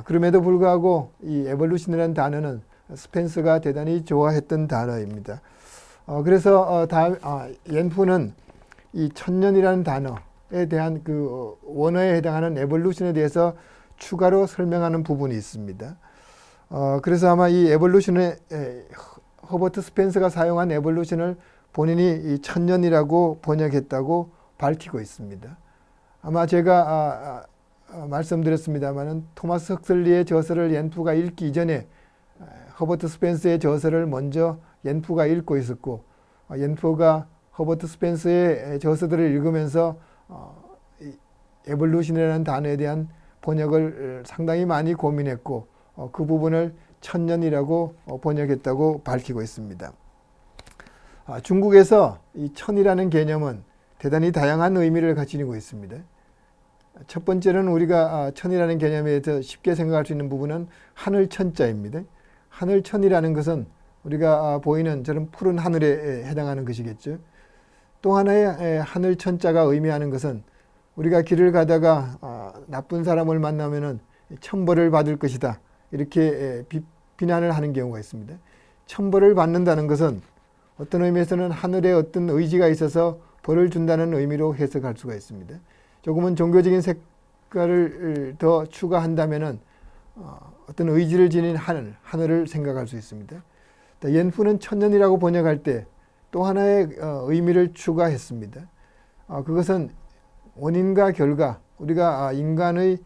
그럼에도 불구하고 이 에볼루션이라는 단어는 스펜서가 대단히 좋아했던 단어입니다. 그래서 옌푸는 이 천년이라는 단어에 대한 그 원어에 해당하는 에볼루션에 대해서 추가로 설명하는 부분이 있습니다. 그래서 아마 이 에볼루션의 허버트 스펜서가 사용한 에볼루션을 본인이 이 천년이라고 번역했다고 밝히고 있습니다. 아마 제가 말씀드렸습니다마는 토마스 헉슬리의 저서를 옌푸가 읽기 이전에 허버트 스펜서의 저서를 먼저 옌푸가 읽고 있었고, 옌푸가 허버트 스펜서의 저서들을 읽으면서 에볼루션이라는 단어에 대한 번역을 상당히 많이 고민했고 그 부분을 천년이라고 번역했다고 밝히고 있습니다. 중국에서 이 천이라는 개념은 대단히 다양한 의미를 가지고 있습니다. 첫 번째는 우리가 천이라는 개념에 대해서 쉽게 생각할 수 있는 부분은 하늘 천자입니다. 하늘 천이라는 것은 우리가 보이는 저런 푸른 하늘에 해당하는 것이겠죠. 또 하나의 하늘 천자가 의미하는 것은 우리가 길을 가다가 나쁜 사람을 만나면은 천벌을 받을 것이다, 이렇게 비난을 하는 경우가 있습니다. 천벌을 받는다는 것은 어떤 의미에서는 하늘에 어떤 의지가 있어서 벌을 준다는 의미로 해석할 수가 있습니다. 조금은 종교적인 색깔을 더 추가한다면은 어떤 의지를 지닌 하늘을 생각할 수 있습니다. 옌푸는 천년이라고 번역할 때 또 하나의 의미를 추가했습니다. 그것은 원인과 결과, 우리가 인간의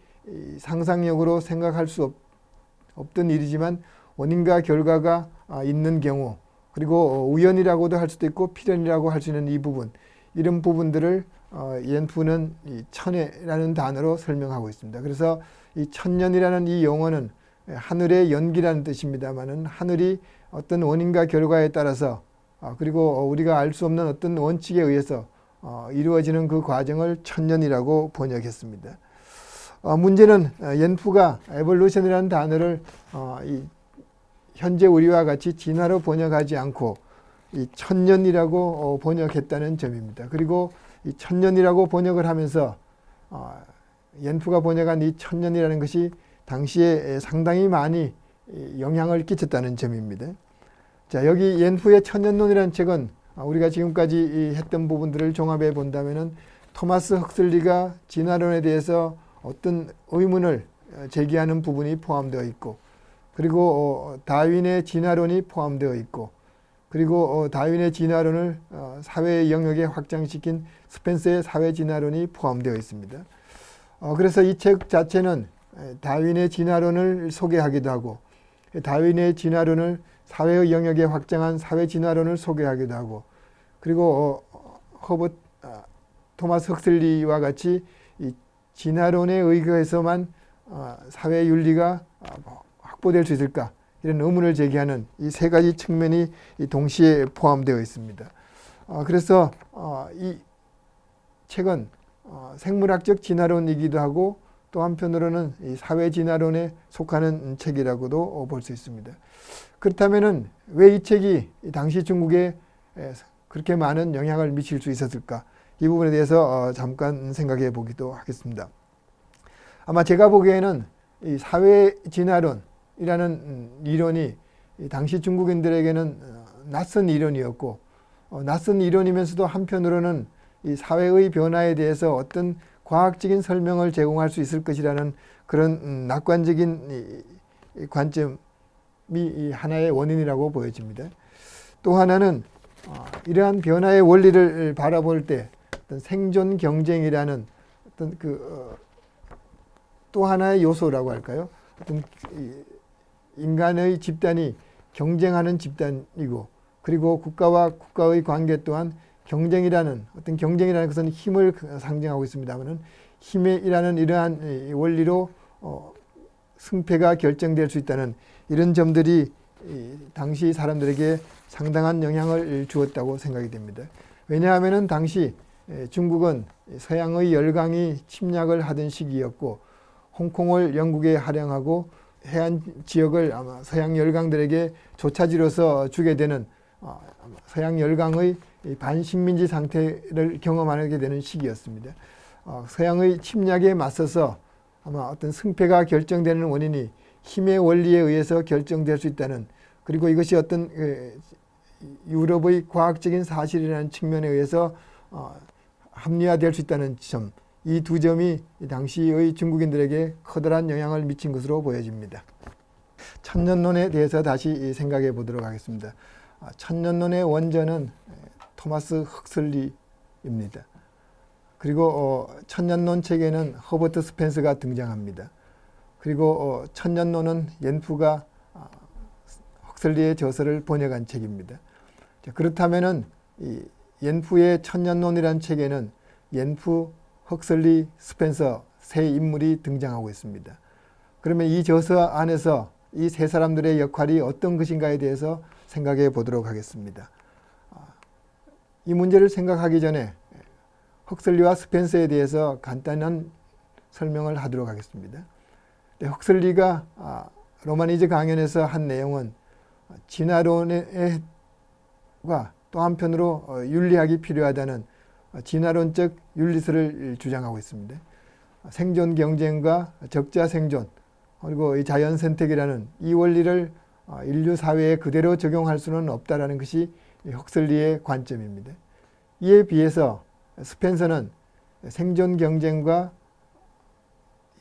상상력으로 생각할 수 없던 일이지만 원인과 결과가 있는 경우, 그리고 우연이라고도 할 수도 있고 필연이라고 할 수 있는 이 부분, 이런 부분들을 옌푸는 이 천해라는 단어로 설명하고 있습니다. 그래서 이 천년이라는 이 용어는 하늘의 연기라는 뜻입니다만은 하늘이 어떤 원인과 결과에 따라서 그리고 우리가 알 수 없는 어떤 원칙에 의해서 이루어지는 그 과정을 천년이라고 번역했습니다. 문제는 옌프가 에볼루션이라는 단어를 현재 우리와 같이 진화로 번역하지 않고 이 천년이라고 번역했다는 점입니다. 그리고 이 천년이라고 번역을 하면서 옌프가 번역한 이 천년이라는 것이 당시에 상당히 많이 영향을 끼쳤다는 점입니다. 자, 여기 옌프의 천년론이라는 책은 우리가 지금까지 했던 부분들을 종합해 본다면은 토마스 헉슬리가 진화론에 대해서 어떤 의문을 제기하는 부분이 포함되어 있고, 그리고 다윈의 진화론이 포함되어 있고, 그리고 다윈의 진화론을 사회의 영역에 확장시킨 스펜서의 사회 진화론이 포함되어 있습니다. 그래서 이 책 자체는 다윈의 진화론을 소개하기도 하고, 다윈의 진화론을 사회의 영역에 확장한 사회 진화론을 소개하기도 하고, 그리고 토마스 헉슬리와 같이 이 진화론에 의거해서만 사회 윤리가 확보될 수 있을까, 이런 의문을 제기하는 이 세 가지 측면이 동시에 포함되어 있습니다. 그래서 이 책은 생물학적 진화론이기도 하고, 또 한편으로는 이 사회 진화론에 속하는 책이라고도 볼 수 있습니다. 그렇다면은 왜 이 책이 당시 중국에 그렇게 많은 영향을 미칠 수 있었을까? 이 부분에 대해서 잠깐 생각해 보기도 하겠습니다. 아마 제가 보기에는 이 사회 진화론이라는 이론이 당시 중국인들에게는 낯선 이론이었고, 낯선 이론이면서도 한편으로는 이 사회의 변화에 대해서 어떤 과학적인 설명을 제공할 수 있을 것이라는 그런 낙관적인 관점이 하나의 원인이라고 보여집니다. 또 하나는 이러한 변화의 원리를 바라볼 때 어떤 생존 경쟁이라는 어떤 또 하나의 요소라고 할까요? 어떤 인간의 집단이 경쟁하는 집단이고, 그리고 국가와 국가의 관계 또한 경쟁이라는 것은 힘을 상징하고 있습니다만은 힘이라는 이러한 원리로 승패가 결정될 수 있다는 이런 점들이 당시 사람들에게 상당한 영향을 주었다고 생각이 됩니다. 왜냐하면은 당시 중국은 서양의 열강이 침략을 하던 시기였고, 홍콩을 영국에 할양하고 해안 지역을 아마 서양 열강들에게 조차지로서 주게 되는 서양 열강의 반식민지 상태를 경험하게 되는 시기였습니다. 서양의 침략에 맞서서 아마 어떤 승패가 결정되는 원인이 힘의 원리에 의해서 결정될 수 있다는, 그리고 이것이 어떤 유럽의 과학적인 사실이라는 측면에 의해서 합리화될 수 있다는 점, 이 두 점이 당시의 중국인들에게 커다란 영향을 미친 것으로 보여집니다. 천년론에 대해서 다시 생각해 보도록 하겠습니다. 천년론의 원전은 토마스 헉슬리입니다. 그리고 천년론 책에는 허버트 스펜서가 등장합니다. 그리고 천년론은 옌프가 헉슬리의 저서를 번역한 책입니다. 그렇다면은 이 옌프의 천년론이라는 책에는 옌프, 헉슬리, 스펜서 세 인물이 등장하고 있습니다. 그러면 이 저서 안에서 이 세 사람들의 역할이 어떤 것인가에 대해서 생각해 보도록 하겠습니다. 이 문제를 생각하기 전에 헉슬리와 스펜서에 대해서 간단한 설명을 하도록 하겠습니다. 헉슬리가 로마니즈 강연에서 한 내용은 진화론과 또 한편으로 윤리학이 필요하다는 진화론적 윤리설을 주장하고 있습니다. 생존 경쟁과 적자 생존, 그리고 이 자연 선택이라는 이 원리를 인류 사회에 그대로 적용할 수는 없다라는 것이 헉슬리의 관점입니다. 이에 비해서 스펜서는 생존 경쟁과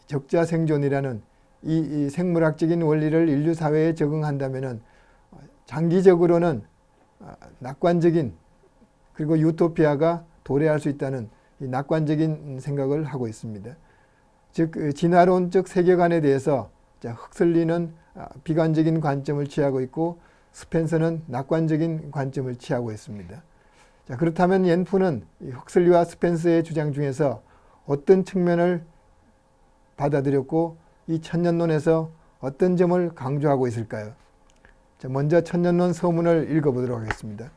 적자 생존이라는 이 생물학적인 원리를 인류 사회에 적용한다면은 장기적으로는 낙관적인, 그리고 유토피아가 도래할 수 있다는 이 낙관적인 생각을 하고 있습니다. 즉 진화론적 세계관에 대해서 헉슬리는 비관적인 관점을 취하고 있고, 스펜서는 낙관적인 관점을 취하고 있습니다. 자, 그렇다면 옌프는 헉슬리와 스펜서의 주장 중에서 어떤 측면을 받아들였고, 이 천년론에서 어떤 점을 강조하고 있을까요? 자, 먼저 천년론 서문을 읽어보도록 하겠습니다.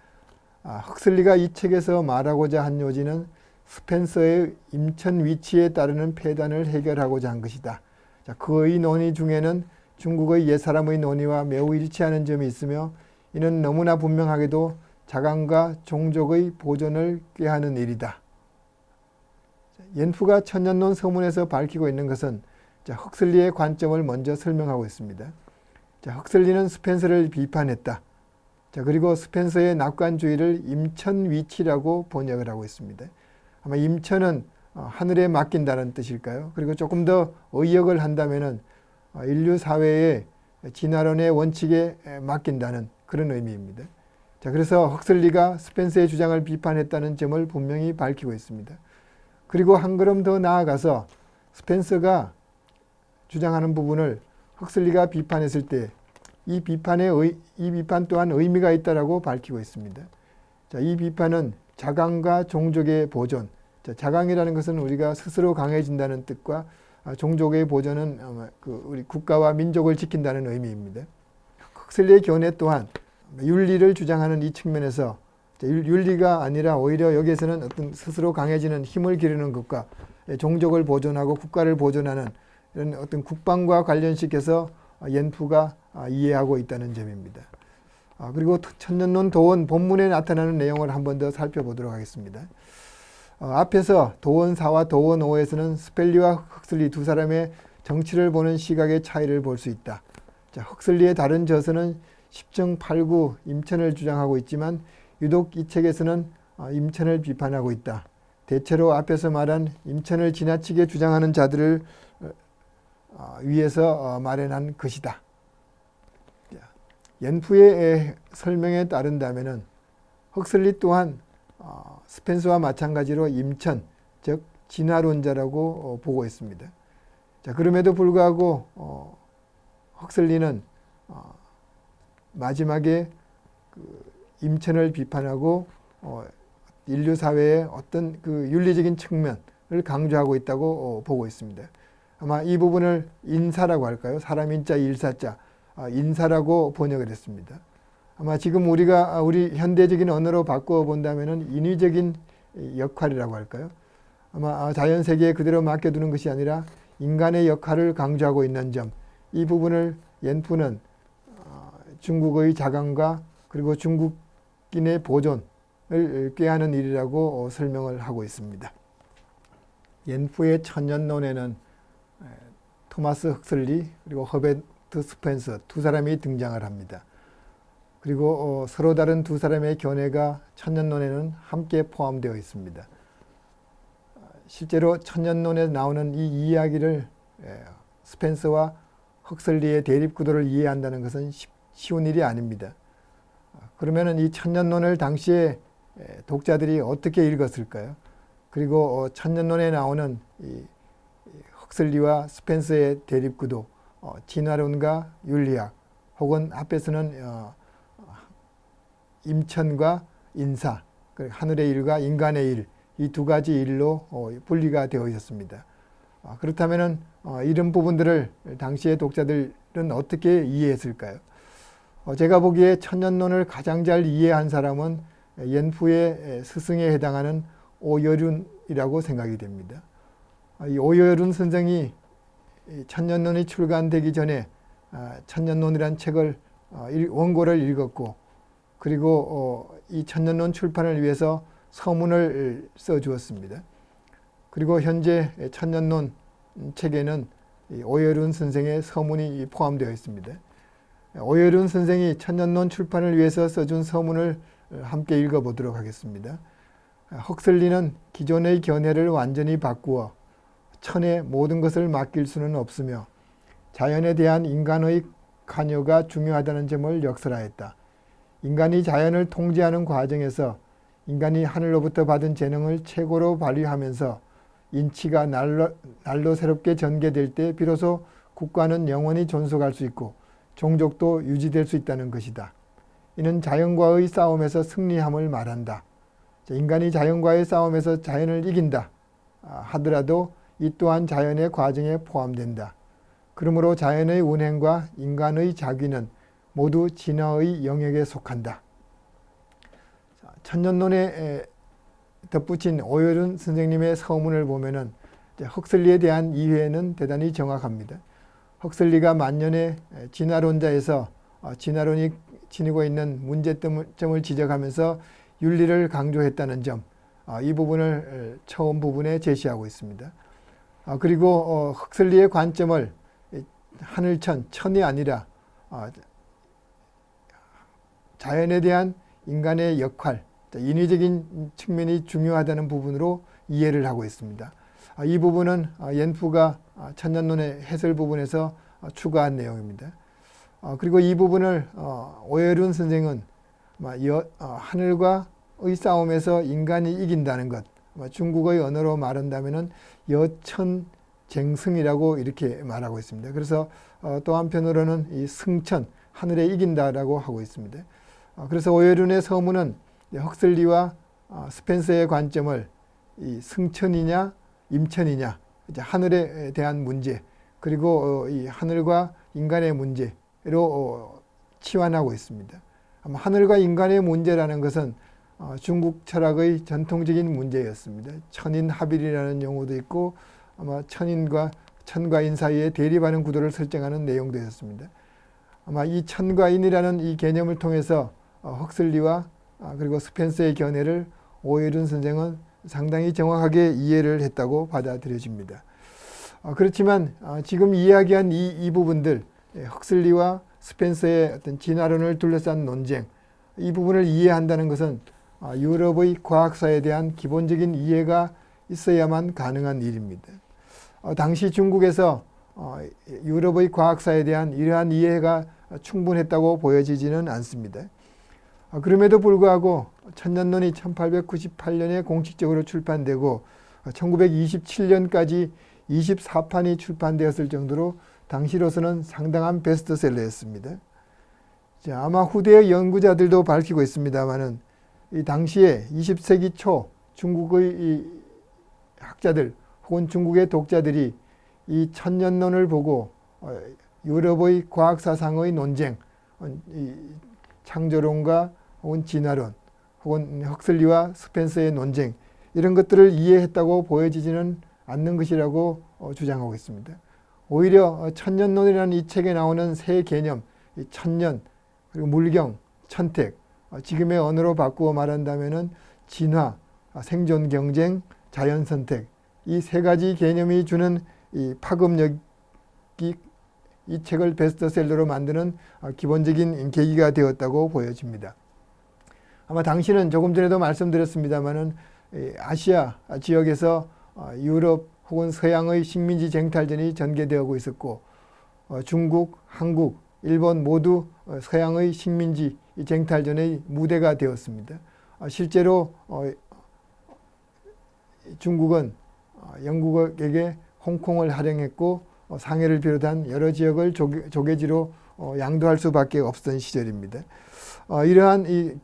헉슬리가 이 책에서 말하고자 한 요지는 스펜서의 임천 위치에 따르는 폐단을 해결하고자 한 것이다. 자, 그의 논의 중에는 중국의 옛사람의 논의와 매우 일치하는 점이 있으며 이는 너무나 분명하게도 자강과 종족의 보존을 꾀하는 일이다. 옌프가 천년론 서문에서 밝히고 있는 것은 헉슬리의 관점을 먼저 설명하고 있습니다. 헉슬리는 스펜서를 비판했다. 그리고 스펜서의 낙관주의를 임천위치라고 번역을 하고 있습니다. 아마 임천은 하늘에 맡긴다는 뜻일까요? 그리고 조금 더 의역을 한다면은 인류 사회의 진화론의 원칙에 맡긴다는 그런 의미입니다. 그래서 헉슬리가 스펜서의 주장을 비판했다는 점을 분명히 밝히고 있습니다. 그리고 한 걸음 더 나아가서 스펜서가 주장하는 부분을 헉슬리가 비판했을 때 이 비판 또한 의미가 있다라고 밝히고 있습니다. 이 비판은 자강과 종족의 보존, 자강이라는 것은 우리가 스스로 강해진다는 뜻과 종족의 보존은 우리 국가와 민족을 지킨다는 의미입니다. 헉슬리의 견해 또한 윤리를 주장하는 이 측면에서 윤리가 아니라 오히려 여기에서는 어떤 스스로 강해지는 힘을 기르는 것과 종족을 보존하고 국가를 보존하는 이런 어떤 국방과 관련시켜서 옌프가 이해하고 있다는 점입니다. 그리고 천년론 도원 본문에 나타나는 내용을 한 번 더 살펴보도록 하겠습니다. 앞에서 도원 4와 도원 5에서는 스펠리와 헉슬리 두 사람의 정치를 보는 시각의 차이를 볼 수 있다. 헉슬리의 다른 저서는 10정 8구 임천을 주장하고 있지만 유독 이 책에서는 임천을 비판하고 있다. 대체로 앞에서 말한 임천을 지나치게 주장하는 자들을 위해서 마련한 것이다. 옌프의 설명에 따른다면은 헉슬리 또한 스펜서와 마찬가지로 임천, 즉 진화론자라고 보고 있습니다. 그럼에도 불구하고 헉슬리는 마지막에 임천을 비판하고 인류 사회의 어떤 그 윤리적인 측면을 강조하고 있다고 보고 있습니다. 아마 이 부분을 인사라고 할까요? 사람 인자 일사자 인사라고 번역을 했습니다. 아마 지금 우리가 우리 현대적인 언어로 바꿔 본다면은 인위적인 역할이라고 할까요? 아마 자연 세계에 그대로 맡겨두는 것이 아니라 인간의 역할을 강조하고 있는 점, 이 부분을 옌프는 중국의 자강과 그리고 중국인의 보존을 꾀하는 일이라고 설명을 하고 있습니다. 옌프의 천년론에는 토마스 헉슬리 그리고 허베트 스펜서 두 사람이 등장을 합니다. 그리고 서로 다른 두 사람의 견해가 천년론에는 함께 포함되어 있습니다. 실제로 천년론에 나오는 이 이야기를 스펜서와 헉슬리의 대립 구도를 이해한다는 것은 쉬운 일이 아닙니다. 그러면 이 천년론을 당시에 독자들이 어떻게 읽었을까요? 그리고 천년론에 나오는 이 헉슬리와 스펜서의 대립 구도, 진화론과 윤리학, 혹은 앞에서는 임천과 인사, 하늘의 일과 인간의 일, 이 두 가지 일로 분리가 되어 있었습니다. 그렇다면 이런 부분들을 당시의 독자들은 어떻게 이해했을까요? 제가 보기에 천년론을 가장 잘 이해한 사람은 옌프의 스승에 해당하는 오여륜이라고 생각이 됩니다. 이 오여륜 선생이 천년론이 출간되기 전에 천년론이란 책을 원고를 읽었고, 그리고 이 천년론 출판을 위해서 서문을 써주었습니다. 그리고 현재 천년론 책에는 오여륜 선생의 서문이 포함되어 있습니다. 오여륜 선생이 천년론 출판을 위해서 써준 서문을 함께 읽어보도록 하겠습니다. 헉슬리는 기존의 견해를 완전히 바꾸어 천에 모든 것을 맡길 수는 없으며 자연에 대한 인간의 관여가 중요하다는 점을 역설하였다. 인간이 자연을 통제하는 과정에서 인간이 하늘로부터 받은 재능을 최고로 발휘하면서 인치가 날로 새롭게 전개될 때 비로소 국가는 영원히 존속할 수 있고 종족도 유지될 수 있다는 것이다. 이는 자연과의 싸움에서 승리함을 말한다. 인간이 자연과의 싸움에서 자연을 이긴다 하더라도 이 또한 자연의 과정에 포함된다. 그러므로 자연의 운행과 인간의 자귀는 모두 진화의 영역에 속한다. 천년론에 덧붙인 오여룬 선생님의 서문을 보면은 헉슬리에 대한 이해는 대단히 정확합니다. 헉슬리가 만년의 진화론자에서 진화론이 지니고 있는 문제점을 지적하면서 윤리를 강조했다는 점, 이 부분을 처음 부분에 제시하고 있습니다. 그리고 헉슬리의 관점을 하늘천, 천이 아니라 자연에 대한 인간의 역할, 인위적인 측면이 중요하다는 부분으로 이해를 하고 있습니다. 이 부분은 옌프가 천년론의 해설 부분에서 추가한 내용입니다. 그리고 이 부분을 오여룬 선생은 하늘과의 싸움에서 인간이 이긴다는 것, 중국의 언어로 말한다면 여천쟁승이라고 이렇게 말하고 있습니다. 그래서 또 한편으로는 이 승천, 하늘에 이긴다라고 하고 있습니다. 그래서 오여룬의 서문은 헉슬리와 스펜서의 관점을 이 승천이냐 임천이냐, 이제 하늘에 대한 문제, 그리고 이 하늘과 인간의 문제로 치환하고 있습니다. 아마 하늘과 인간의 문제라는 것은 중국 철학의 전통적인 문제였습니다. 천인합일이라는 용어도 있고 아마 천과 인 사이에 대립하는 구도를 설정하는 내용도 있었습니다. 아마 이 천과 인이라는 이 개념을 통해서 헉슬리와 그리고 스펜서의 견해를 오여룬 선생은 상당히 정확하게 이해를 했다고 받아들여집니다. 그렇지만 지금 이야기한 이 부분들, 헉슬리와 스펜서의 어떤 진화론을 둘러싼 논쟁, 이 부분을 이해한다는 것은 유럽의 과학사에 대한 기본적인 이해가 있어야만 가능한 일입니다. 당시 중국에서 유럽의 과학사에 대한 이러한 이해가 충분했다고 보여지지는 않습니다. 그럼에도 불구하고 천년론이 1898년에 공식적으로 출판되고 1927년까지 24판이 출판되었을 정도로 당시로서는 상당한 베스트셀러였습니다. 아마 후대의 연구자들도 밝히고 있습니다만은 이 당시에 20세기 초 중국의 이 학자들 혹은 중국의 독자들이 이 천년론을 보고 유럽의 과학사상의 논쟁, 이 창조론과 혹은 진화론, 혹은 헉슬리와 스펜서의 논쟁, 이런 것들을 이해했다고 보여지지는 않는 것이라고 주장하고 있습니다. 오히려 천년론이라는 이 책에 나오는 세 개념, 이 천년, 그리고 물경, 천택, 지금의 언어로 바꾸어 말한다면은 진화, 생존 경쟁, 자연 선택, 이 세 가지 개념이 주는 이 파급력이 이 책을 베스트셀러로 만드는 기본적인 계기가 되었다고 보여집니다. 아마 당시는 조금 전에도 말씀드렸습니다마는 아시아 지역에서 유럽 혹은 서양의 식민지 쟁탈전이 전개되고 있었고 중국, 한국, 일본 모두 서양의 식민지 쟁탈전의 무대가 되었습니다. 실제로 중국은 영국에게 홍콩을 할애했고 상해를 비롯한 여러 지역을 조개지로 양도할 수밖에 없었던 시절입니다. 이러한 이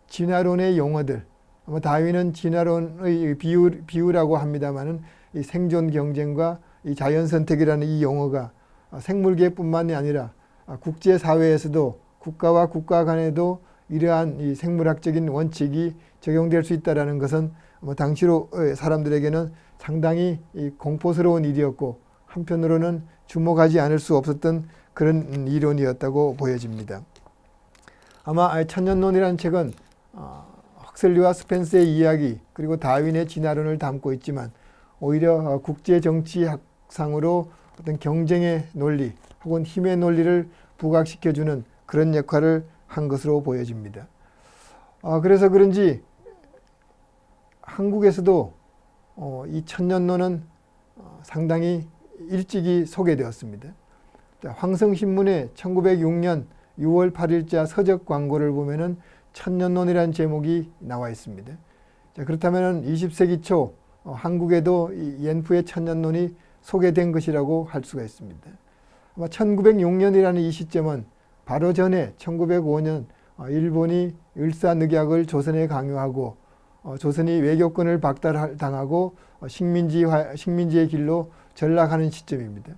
진화론의 용어들, 아마 다윈은 진화론의 비유라고 합니다만은 이 생존 경쟁과 이 자연 선택이라는 이 용어가 생물계뿐만이 아니라 국제 사회에서도 국가와 국가 간에도 이러한 이 생물학적인 원칙이 적용될 수 있다라는 것은 당시로 사람들에게는 상당히 공포스러운 일이었고 한편으로는 주목하지 않을 수 없었던 그런 이론이었다고 보여집니다. 아마 천년론이라는 책은 헉슬리와 스펜서의 이야기 그리고 다윈의 진화론을 담고 있지만 오히려 국제정치학상으로 어떤 경쟁의 논리 혹은 힘의 논리를 부각시켜주는 그런 역할을 한 것으로 보여집니다. 그래서 그런지 한국에서도 이 천년론은 상당히 일찍이 소개되었습니다. 황성신문의 1906년 6월 8일자 서적 광고를 보면은 천년론이라는 제목이 나와 있습니다. 그렇다면 20세기 초 한국에도 이 옌프의 천년론이 소개된 것이라고 할 수가 있습니다. 아마 1906년이라는 이 시점은 바로 전에 1905년 일본이 을사늑약을 조선에 강요하고 조선이 외교권을 박탈당하고 식민지의 길로 전락하는 시점입니다.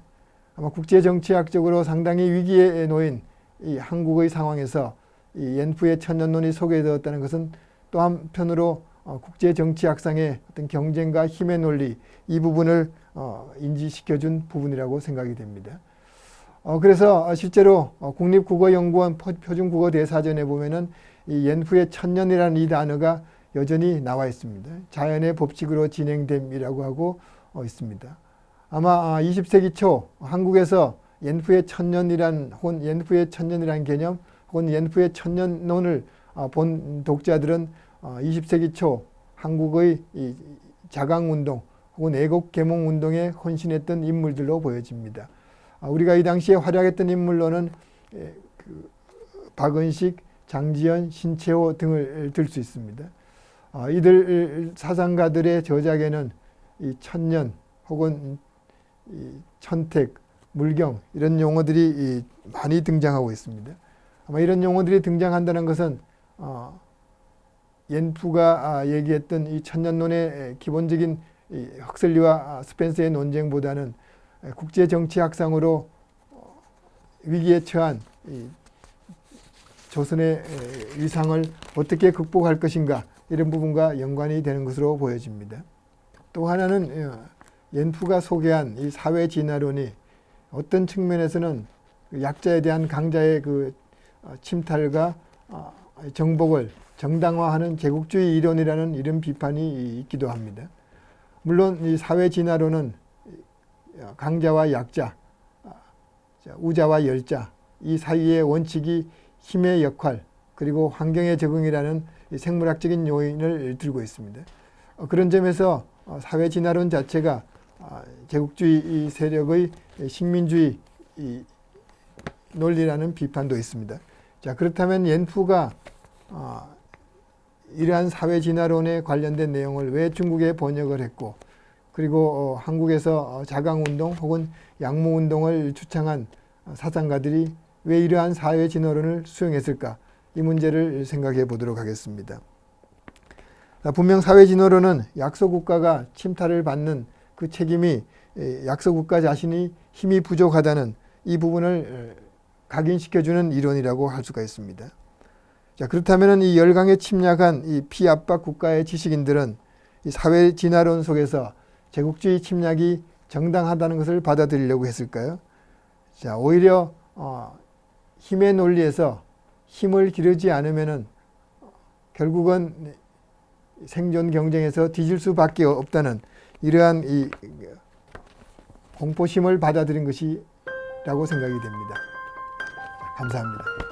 아마 국제정치학적으로 상당히 위기에 놓인 이 한국의 상황에서 이 옌프의 천년론이 소개되었다는 것은 또 한편으로 국제 정치 악상의 어떤 경쟁과 힘의 논리 이 부분을 인지시켜준 부분이라고 생각이 됩니다. 그래서 실제로 국립국어연구원 표준국어대사전에 보면은 이 연후의 천년이라는 이 단어가 여전히 나와 있습니다. 자연의 법칙으로 진행됨이라고 하고 있습니다. 아마 20세기 초 한국에서 연후의 천년이란 혹은 연후의 천년이란 개념 혹은 연후의 천년론을 본 독자들은 20세기 초 한국의 이 자강운동 혹은 애국개몽운동에 헌신했던 인물들로 보여집니다. 우리가 이 당시에 활약했던 인물로는 박은식, 장지연, 신채호 등을 들 수 있습니다. 이들 사상가들의 저작에는 이 천년 혹은 이 천택, 물경 이런 용어들이 많이 등장하고 있습니다. 아마 이런 용어들이 등장한다는 것은 옌푸가 얘기했던 이 천년론의 기본적인 이 헉슬리와 스펜서의 논쟁보다는 국제 정치학상으로 위기에 처한 이 조선의 위상을 어떻게 극복할 것인가 이런 부분과 연관이 되는 것으로 보여집니다. 또 하나는 옌푸가 소개한 이 사회 진화론이 어떤 측면에서는 약자에 대한 강자의 그 침탈과 정복을 정당화하는 제국주의 이론이라는 이런 비판이 있기도 합니다. 물론 이 사회 진화론은 강자와 약자, 우자와 열자 이 사이의 원칙이 힘의 역할 그리고 환경의 적응이라는 생물학적인 요인을 들고 있습니다. 그런 점에서 사회 진화론 자체가 제국주의 세력의 식민주의 논리라는 비판도 있습니다. 자, 그렇다면 옌푸가 이러한 사회 진화론에 관련된 내용을 왜 중국에 번역을 했고 그리고 한국에서 자강운동 혹은 양모운동을 주창한 사상가들이 왜 이러한 사회 진화론을 수용했을까? 이 문제를 생각해 보도록 하겠습니다. 분명 사회 진화론은 약소국가가 침탈을 받는 그 책임이 약소국가 자신이 힘이 부족하다는 이 부분을 각인시켜주는 이론이라고 할 수가 있습니다. 자, 그렇다면 이 열강에 침략한 이 피압박 국가의 지식인들은 이 사회 진화론 속에서 제국주의 침략이 정당하다는 것을 받아들이려고 했을까요? 자, 오히려 힘의 논리에서 힘을 기르지 않으면은 결국은 생존 경쟁에서 뒤질 수밖에 없다는 이러한 이 공포심을 받아들인 것이라고 생각이 됩니다. 감사합니다.